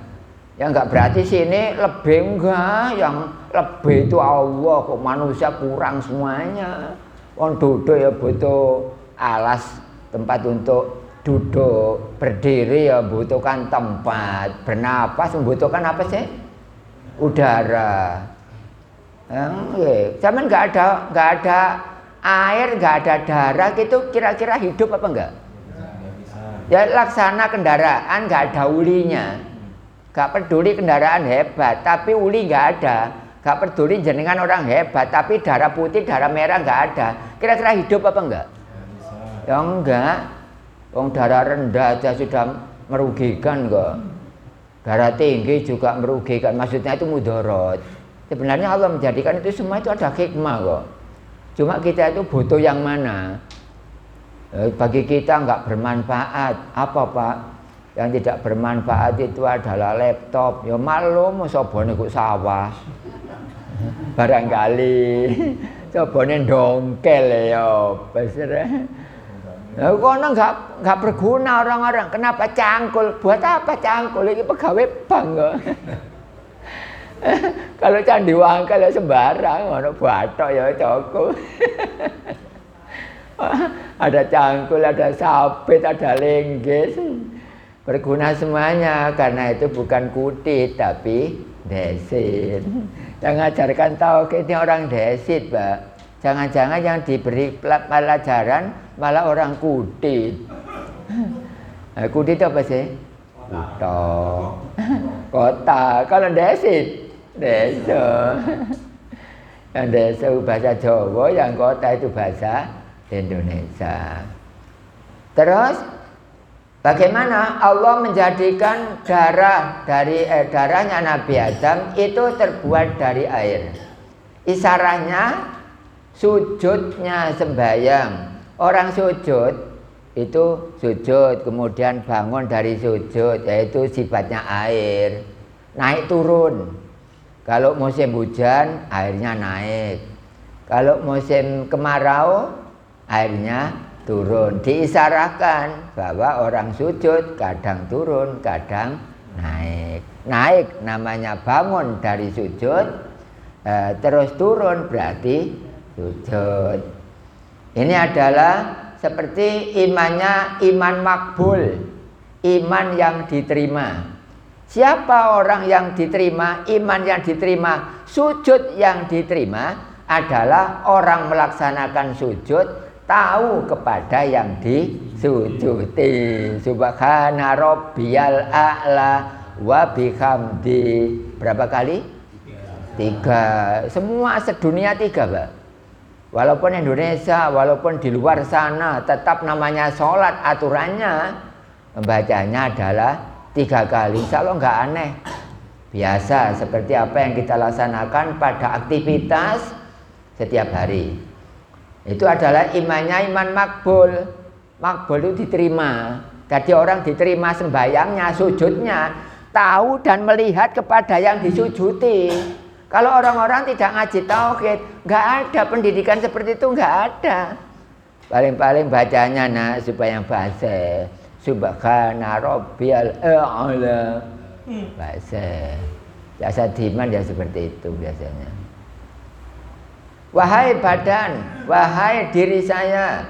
Ya enggak berarti sini lebih enggak, yang lebih itu Allah, kok manusia kurang semuanya. Wong duduk ya butuh alas, tempat untuk duduk, berdiri ya membutuhkan tempat, bernapas membutuhkan apa sih? Udara. Zaman nggak ada air, nggak ada darah, gitu kira-kira hidup apa enggak? Ya laksana kendaraan nggak ada ulinya, nggak peduli kendaraan hebat, tapi uli nggak ada, nggak peduli jenengan orang hebat, tapi darah putih, darah merah nggak ada, kira-kira hidup apa enggak? Ya enggak. Wong darah rendah aja sudah merugikan kok. Darah tinggi juga merugikan. Maksudnya itu mudarat. Sebenarnya Allah menjadikan itu semua itu ada hikmah kok. Cuma kita itu butuh yang mana? Bagi kita nggak bermanfaat. Apa Pak? Yang tidak bermanfaat itu adalah laptop. Ya maklum sobone kok sawah. Barangkali sobone dongkel ya. Besar. Kono nggak berguna orang-orang. Kenapa cangkul? Buat apa cangkul? Ini pegawai bank kok. Kalau candi wangkal ya sembarang, ono batok ya cukup. Ada cangkul, ada sabit, ada linggis. Berguna semuanya karena itu bukan kutit tapi desit. Yang ngajarkan tauhid ini orang desit, Pak. Jangan-jangan yang diberi pelajaran malah orang kutit. Kutit itu apa sih? Kota. Kalau desit, desa. Yang desa bahasa Jawa, yang kota itu bahasa Indonesia. Terus bagaimana Allah menjadikan darahnya Nabi Adam itu terbuat dari air? Isarahnya sujudnya sembahyang. Orang sujud itu sujud kemudian bangun dari sujud, yaitu sifatnya air, naik turun. Kalau musim hujan airnya naik, kalau musim kemarau airnya turun. Diisyaratkan bahwa orang sujud kadang turun kadang naik. Naik namanya bangun dari sujud, terus turun berarti sujud. Ini adalah seperti imannya iman makbul, iman yang diterima. Siapa orang yang diterima, iman yang diterima, sujud yang diterima adalah orang melaksanakan sujud tahu kepada yang disujudi. Subhana rabbiyal a'la wa bihamdi. Berapa kali? 3. Semua sedunia 3, Pak. Walaupun Indonesia, walaupun di luar sana, tetap namanya sholat, aturannya membacanya adalah 3 kali. Insya Allah nggak aneh, biasa seperti apa yang kita laksanakan pada aktivitas setiap hari. Itu adalah imannya iman makbul. Makbul itu diterima. Jadi orang diterima sembahyangnya, sujudnya, tahu dan melihat kepada yang disujudi. Kalau orang-orang tidak ngaji tauhid, nggak ada pendidikan seperti itu, nggak ada. Paling-paling bacanya nak supaya yang bahasa Subhana Rabbiyal A'la. Bahasa jasa diman ya seperti itu biasanya. Wahai badan, wahai diri saya,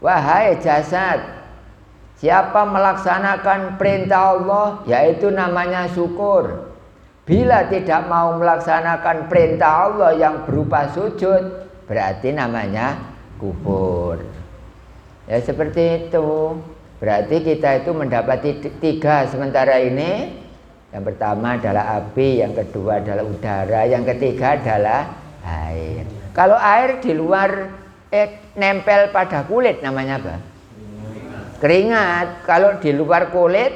wahai jasad, siapa melaksanakan perintah Allah, yaitu namanya syukur. Bila tidak mau melaksanakan perintah Allah yang berupa sujud, berarti namanya kufur. Ya seperti itu. Berarti kita itu mendapati 3 sementara ini. Yang pertama adalah api, yang kedua adalah udara, yang ketiga adalah air. Kalau air di luar nempel pada kulit namanya apa? Keringat. Kalau di luar kulit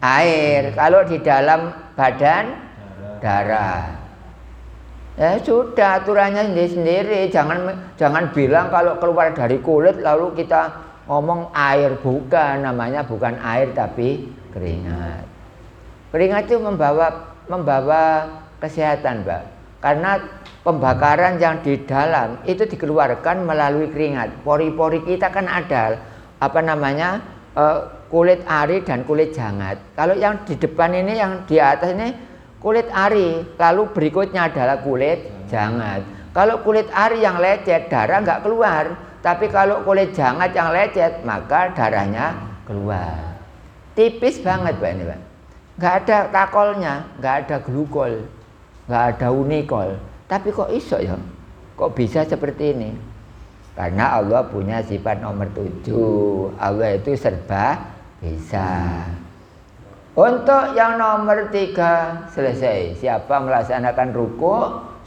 air, kalau di dalam badan darah. Ya sudah, aturannya sendiri. Jangan bilang kalau keluar dari kulit lalu kita ngomong air, bukan, namanya bukan air tapi keringat. Keringat itu membawa kesehatan, Pak. Karena pembakaran yang di dalam itu dikeluarkan melalui keringat. Pori-pori kita kan ada kulit ari dan kulit jangat. Kalau yang di depan ini, yang di atas ini kulit ari, lalu berikutnya adalah kulit jangat. Kalau kulit ari yang lecet, darah nggak keluar. Tapi kalau kulit jangat yang lecet, maka darahnya keluar. Tipis banget, Pak, ini, Pak. Nggak ada takolnya, nggak ada glukol, nggak ada unikol. Tapi kok iso ya? Kok bisa seperti ini? Karena Allah punya sifat nomor 7. Allah itu serba bisa. Untuk yang nomor 3 selesai. Siapa melaksanakan ruku,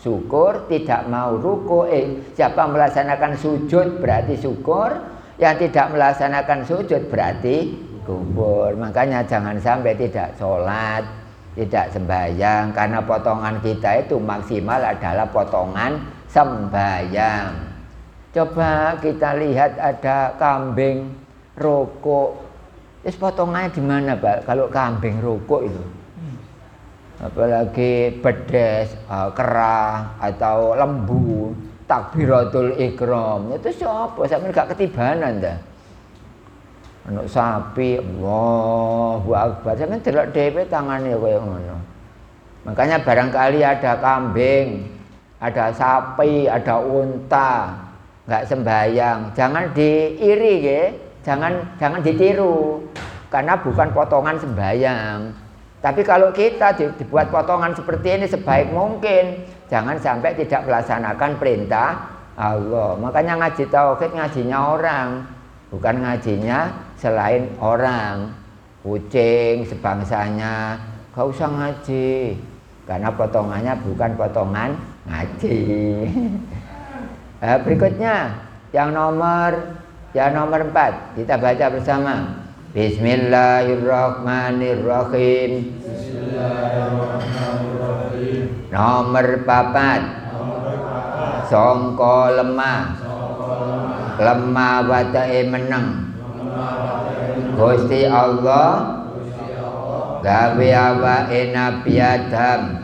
syukur. Tidak mau ruku, siapa melaksanakan sujud berarti syukur. Yang tidak melaksanakan sujud berarti kufur. Makanya jangan sampai tidak sholat, tidak sembahyang. Karena potongan kita itu maksimal adalah potongan sembahyang. Coba kita lihat ada kambing rokok. Terus potongannya di mana, Pak? Kalau kambing rokok itu, apalagi bedes, kera atau lembu, takbiratul ikram, itu siapa? Sampai gak ketibanan dah. Anak sapi, Allahu Akbar, sampai delok dhewe tangannya kayak ngono. Makanya barangkali ada kambing, ada sapi, ada unta, nggak sembahyang, jangan diiri ya. Jangan ditiru, karena bukan potongan sembahyang. Tapi kalau kita dibuat potongan seperti ini sebaik mungkin, jangan sampai tidak melaksanakan perintah Allah. Makanya ngaji tauhid ngajinya orang, bukan ngajinya selain orang. Kucing sebangsanya gak usah ngaji, karena potongannya bukan potongan ngaji. Berikutnya yang nomor 4, kita baca bersama. Bismillahirrahmanirrahim. Nomor 4. Songko lemah watae meneng. Gusti Allah gawe awake Nabi Adam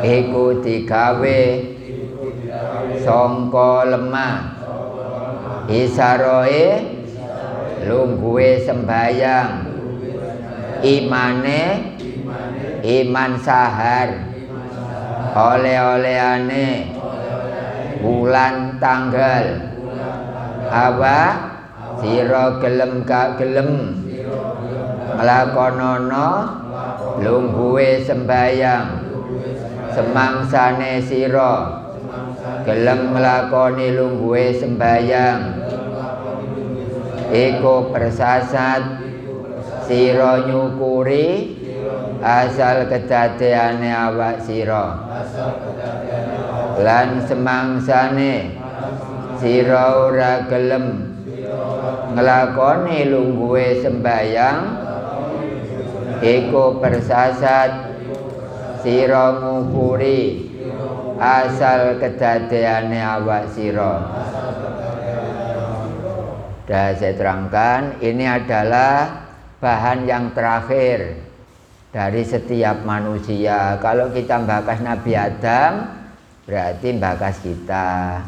iku digawe songko lemah. Isaroe lungguhe sembayang, imane iman sahar, oleh-olehane bulan tanggal, awak sira gelem gak gelem nglakonana lungguhe sembayang, semangsane sira gelem nglakoni lungguhe sembayang, iku persasat sira nyukuri asal kedadeane awak sira lan semangsane sira ora gelem nglakoni lungguhe sembayang iku persasat sira ngukuri asal kedadeane awak sira. Dah saya terangkan, ini adalah bahan yang terakhir dari setiap manusia. Kalau kita bakas Nabi Adam, berarti bakas kita.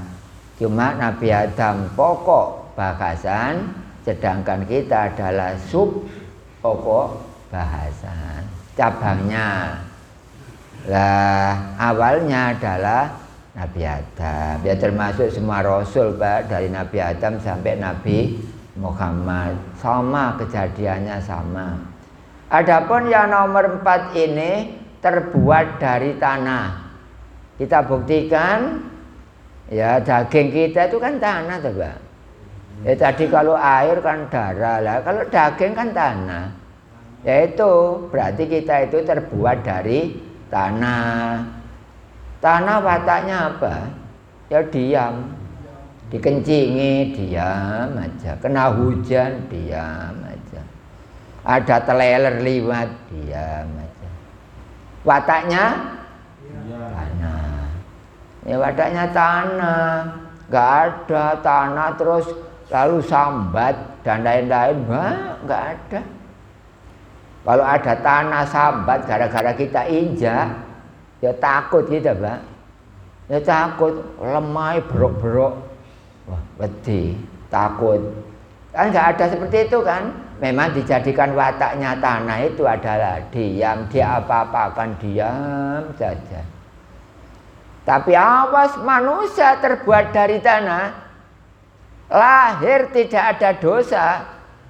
Cuma Nabi Adam pokok bakasan, sedangkan kita adalah sub pokok bahasan, cabangnya. Lah awalnya adalah Nabi Adam. Ya termasuk semua Rasul Pak, dari Nabi Adam sampai Nabi Muhammad, sama kejadiannya sama. Adapun yang nomor 4 ini terbuat dari tanah. Kita buktikan, ya daging kita itu kan tanah tuh Pak. Ya tadi kalau air kan darah, lah kalau daging kan tanah. Yaitu berarti kita itu terbuat dari tanah. Tanah wataknya apa? Ya diam. Dikencingi diam aja. Kena hujan diam aja. Ada teleler liwat diam aja. Wataknya tanah. Ya wataknya tanah. Gak ada tanah terus lalu sambat dan lain-lain. Gak ada. Kalau ada tanah sambat gara-gara kita injak, ya takut kita Pak. Ya takut, lemah berok-berok. Wah, wedi, takut. Kan nggak ada seperti itu kan. Memang dijadikan wataknya tanah itu adalah diam, dia apa-apakan diam saja. Tapi awas, manusia terbuat dari tanah, lahir tidak ada dosa.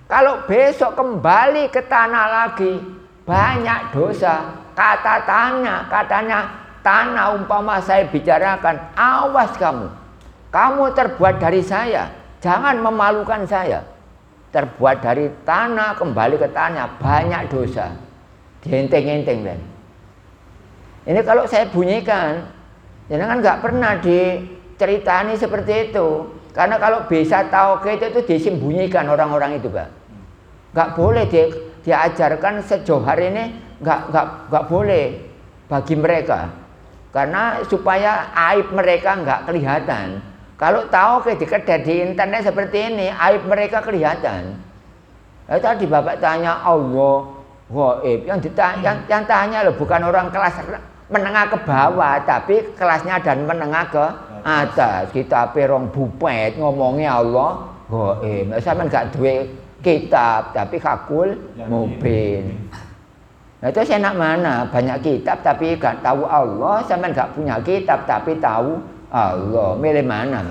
Kalau besok kembali ke tanah lagi, banyak dosa. Katanya tanah umpama saya bicarakan, awas kamu. Kamu terbuat dari saya, jangan memalukan saya. Terbuat dari tanah, kembali ke tanah, banyak dosa. Dienteng-enteng kan. Ini kalau saya bunyikan, jangan nggak pernah diceritani seperti itu. Karena kalau bisa tauhid itu disembunyikan orang-orang itu Pak. Nggak boleh diajarkan sejauh hari ini, nggak boleh bagi mereka. Karena supaya aib mereka nggak kelihatan. Kalau tauhid dikedah di internet seperti ini, aib mereka kelihatan. Tadi Bapak tanya Allah gaib, yang tanya loh bukan orang kelas menengah ke bawah, tapi kelasnya dan menengah ke atas. Kita perong bupet ngomongnya Allah gaib. Sampeyan gak duwe kitab tapi hakul mubin. Nah itu enak mana? Banyak kitab tapi gak tahu Allah. Sampeyan gak punya kitab tapi tahu Allah. Milih mana?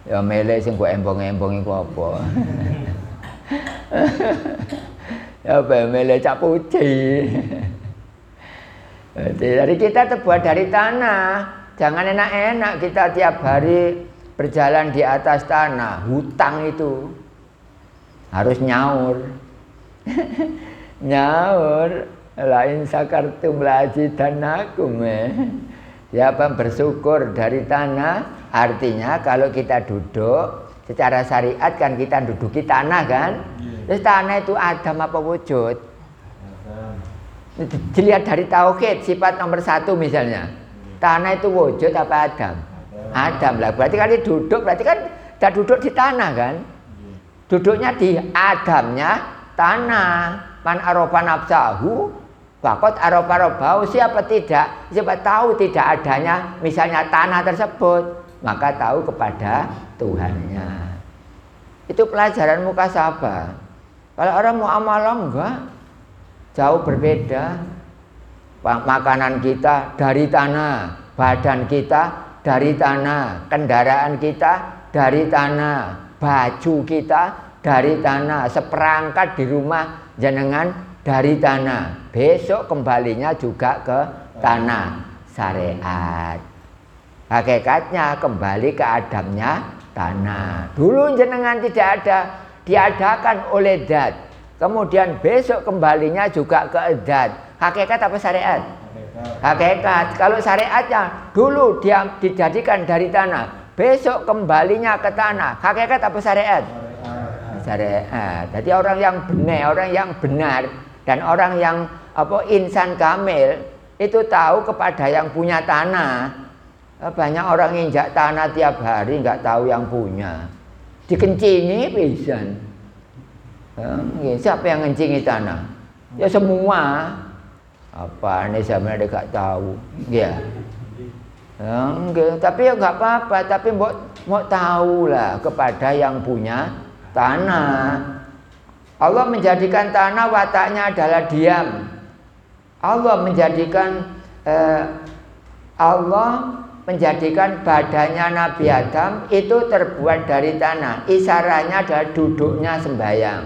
Ya milih sing kok embong-embong iku apa? Ya milih cak puji. Jadi kita terbuat dari tanah. Jangan enak-enak kita tiap hari berjalan di atas tanah. Hutang itu harus nyaur. Nyaur. Lain sakartum la'azidanakum. Siapa bersyukur dari tanah, artinya kalau kita duduk secara syariat kan kita duduki tanah kan. Terus tanah itu Adam apa wujud? Dilihat dari tauhid sifat nomor 1 misalnya, tanah itu wujud apa Adam? Adam lah. Berarti kan duduk, berarti kan tidak duduk di tanah kan? Duduknya di Adamnya tanah. Man arofa nafsahu faqad arofa rabbahu. Siapa tahu tidak adanya misalnya tanah tersebut, maka tahu kepada Tuhannya. Itu pelajaran mukasabah. Kalau orang muamalah enggak, jauh berbeda. Makanan kita dari tanah, badan kita dari tanah, kendaraan kita dari tanah, baju kita dari tanah, seperangkat di rumah jenengan dari tanah. Besok kembalinya juga ke tanah. Syariat hakikatnya kembali ke Adamnya tanah. Dulu jenengan tidak ada, diadakan oleh zat. kemudian besok kembalinya juga ke zat. Hakikat apa syariat? Hakikat. Kalau syariatnya dulu dia dijadikan dari tanah, besok kembalinya ke tanah. Hakikat apa syariat? Syariat. Jadi orang yang benar dan orang yang insan kamil itu tahu kepada yang punya tanah. Banyak orang injak tanah tiap hari nggak tahu yang punya. Dikencingi pisan. Siapa yang ngencingi tanah? Ya semua. Apa ini sebenarnya nggak tahu. Ya. Tapi ya nggak apa-apa. Tapi mau tahu lah kepada yang punya tanah. Allah menjadikan tanah wataknya adalah diam. Allah menjadikan badannya Nabi Adam itu terbuat dari tanah. Isarannya adalah duduknya sembahyang.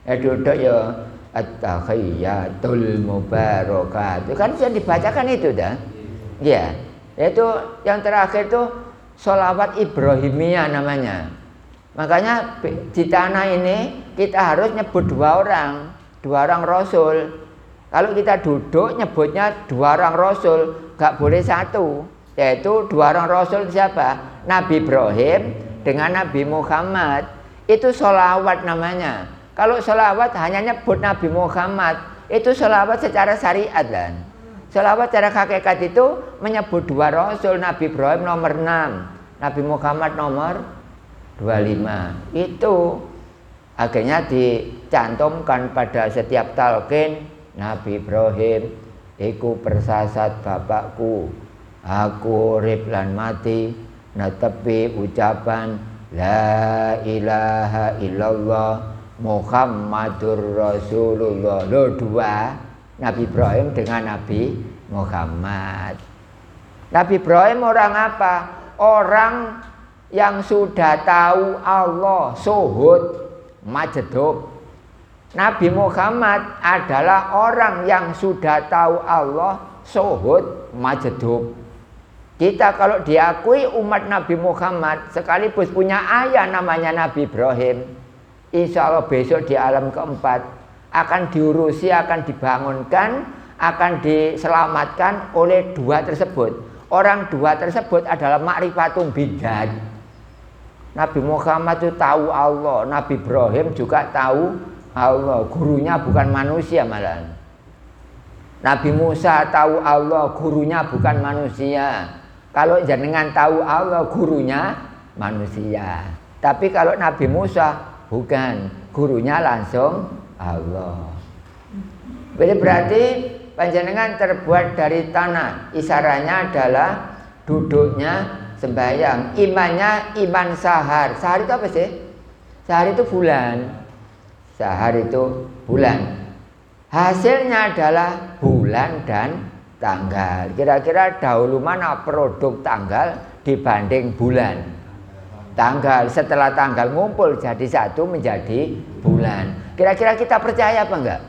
Duduk ya at-tahiyyatul mubarakat. Itu kan sudah dibacakan itu dah. Ya. Itu yang terakhir itu sholawat Ibrahimiyah namanya. Makanya di tanah ini kita harus nyebut dua orang Rasul. Kalau kita duduk nyebutnya dua orang Rasul, gak boleh satu. Yaitu dua orang Rasul siapa? Nabi Ibrahim dengan Nabi Muhammad. Itu sholawat namanya. Kalau sholawat hanya nyebut Nabi Muhammad, itu sholawat secara syariat kan. Sholawat secara hakikat itu menyebut dua Rasul. Nabi Ibrahim nomor 6, Nabi Muhammad nomor 25. Itu akhirnya dicantumkan pada setiap talqin. Nabi Ibrahim iku persasat bapakku, aku urip lan mati netepi ucapan la ilaha illallah Muhammadur Rasulullah. Lo dua, Nabi Ibrahim dengan Nabi Muhammad. Nabi Ibrahim orang apa? Orang yang sudah tahu Allah, suhud, majedub. Nabi Muhammad adalah orang yang sudah tahu Allah, suhud, majedub. Kita kalau diakui umat Nabi Muhammad, sekaligus punya ayah namanya Nabi Ibrahim, insya Allah besok di alam keempat akan diurusi, akan dibangunkan, akan diselamatkan oleh dua tersebut. Orang dua tersebut adalah ma'rifatum bidzat. Nabi Muhammad itu tahu Allah, Nabi Ibrahim juga tahu Allah, gurunya bukan manusia malah. Nabi Musa tahu Allah, gurunya bukan manusia. Kalau jenengan tahu Allah, gurunya manusia. Tapi kalau Nabi Musa bukan, gurunya langsung Allah. Berarti panjenengan terbuat dari tanah. Isarannya adalah duduknya sembahyang. Imannya iman sahar. Sahar itu apa sih? Sahar itu bulan. Sahar itu bulan. Hasilnya adalah bulan dan tanggal. Kira-kira dahulu mana produk tanggal dibanding bulan? Tanggal. Setelah tanggal ngumpul jadi satu menjadi bulan. Kira-kira kita percaya apa enggak?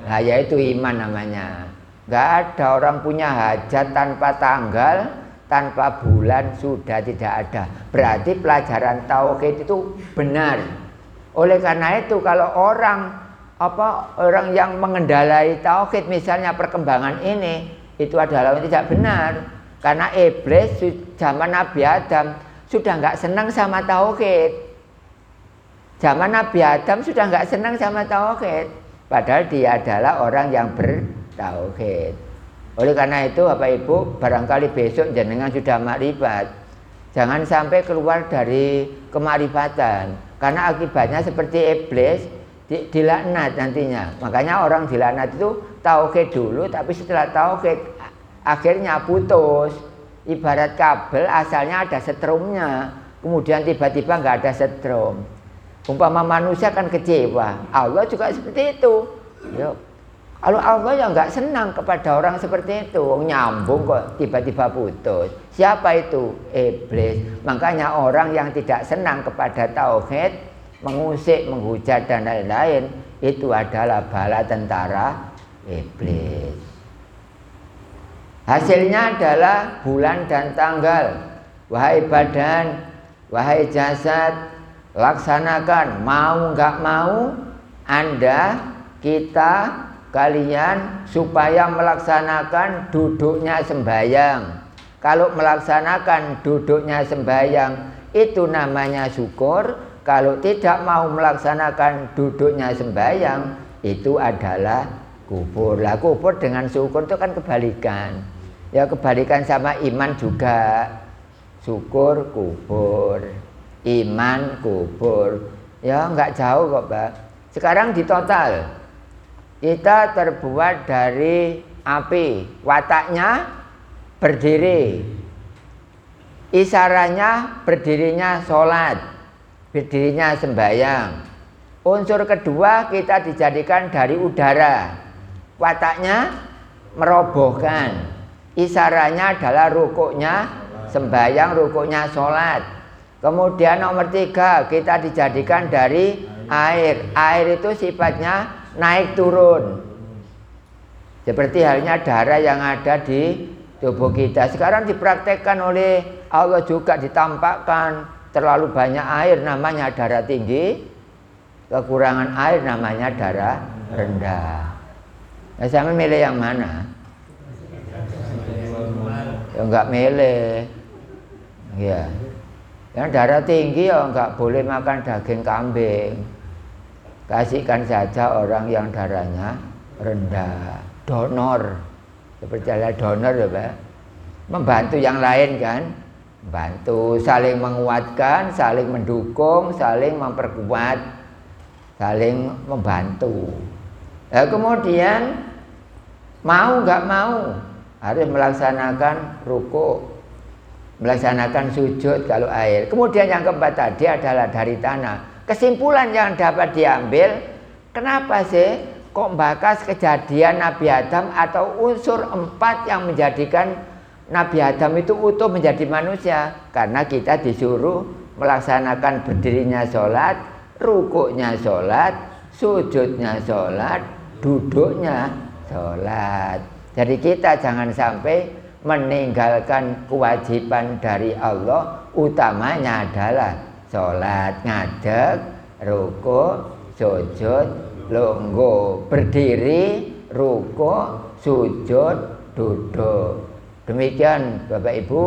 Nah, yaitu iman namanya. Enggak ada orang punya hajat tanpa tanggal, tanpa bulan sudah tidak ada. Berarti pelajaran tauhid itu benar. Oleh karena itu kalau orang yang mengendalai tauhid misalnya perkembangan ini itu adalah tidak benar. Karena iblis zaman Nabi Adam sudah nggak senang sama tauhid. Zaman Nabi Adam sudah nggak senang sama tauhid. Padahal dia adalah orang yang bertauhid. Oleh karena itu Bapak Ibu, barangkali besok jenengan sudah makrifat, jangan sampai keluar dari kemarifatan. Karena akibatnya seperti iblis dilaknat nantinya. Makanya orang dilaknat itu tauhid dulu, tapi setelah tauhid akhirnya putus. Ibarat kabel asalnya ada setrumnya, kemudian tiba-tiba nggak ada setrum. Umpama manusia kan kecewa, Allah juga seperti itu. Yuk. Kalau Allah ya nggak senang kepada orang seperti itu, nyambung kok tiba-tiba putus. Siapa itu? Iblis. Makanya orang yang tidak senang kepada tauhid, mengusik, menghujat dan lain-lain, itu adalah bala tentara iblis. Hasilnya adalah bulan dan tanggal. Wahai badan, wahai jasad, laksanakan mau nggak mau kita, kalian supaya melaksanakan duduknya sembahyang. Kalau melaksanakan duduknya sembahyang itu namanya syukur. Kalau tidak mau melaksanakan duduknya sembahyang itu adalah kufur. Lah kufur dengan syukur itu kan kebalikan. Ya kebalikan sama iman juga. Syukur kufur, iman kufur. Ya enggak jauh kok, Pak. Sekarang di total kita terbuat dari api, wataknya berdiri, isarannya berdirinya sholat, berdirinya sembahyang. Unsur kedua kita dijadikan dari udara, wataknya merobohkan, isarannya adalah rukuknya sembahyang, rukuknya sholat. Kemudian nomor 3 kita dijadikan dari air. Air itu sifatnya naik turun, seperti halnya darah yang ada di tubuh kita. Sekarang dipraktekkan oleh Allah juga, ditampakkan terlalu banyak air namanya darah tinggi, kekurangan air namanya darah rendah. Nah, saya milih yang mana? Ya enggak milih. Ya. Yang darah tinggi ya enggak boleh makan daging kambing. Kasihkan saja orang yang darahnya rendah. Donor. Seperti donor ya, Pak. Membantu yang lain kan. Membantu, saling menguatkan, saling mendukung, saling memperkuat, saling membantu. Nah, kemudian mau enggak mau harus melaksanakan rukuk, melaksanakan sujud kalau air. Kemudian yang keempat tadi adalah dari tanah. Kesimpulan yang dapat diambil, kenapa sih kok bakas kejadian Nabi Adam atau unsur 4 yang menjadikan Nabi Adam itu utuh menjadi manusia? Karena kita disuruh melaksanakan berdirinya sholat, rukuknya sholat, sujudnya sholat, duduknya sholat. Jadi kita jangan sampai meninggalkan kewajiban dari Allah, utamanya adalah sholat, ngadeg, rukuk, sujud, lungguh, berdiri, rukuk, sujud, duduk. Demikian Bapak Ibu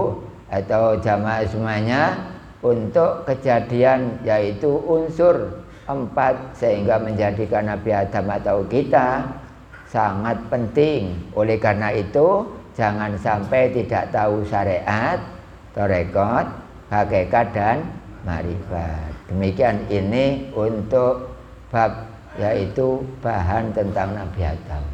atau jamaah semuanya untuk kejadian yaitu unsur 4 sehingga menjadikan Nabi Adam atau kita sangat penting. Oleh karena itu jangan sampai tidak tahu syariat, tarekat, hakikat dan ma'rifat. Demikian ini untuk bab yaitu bahan tentang Nabi Adam.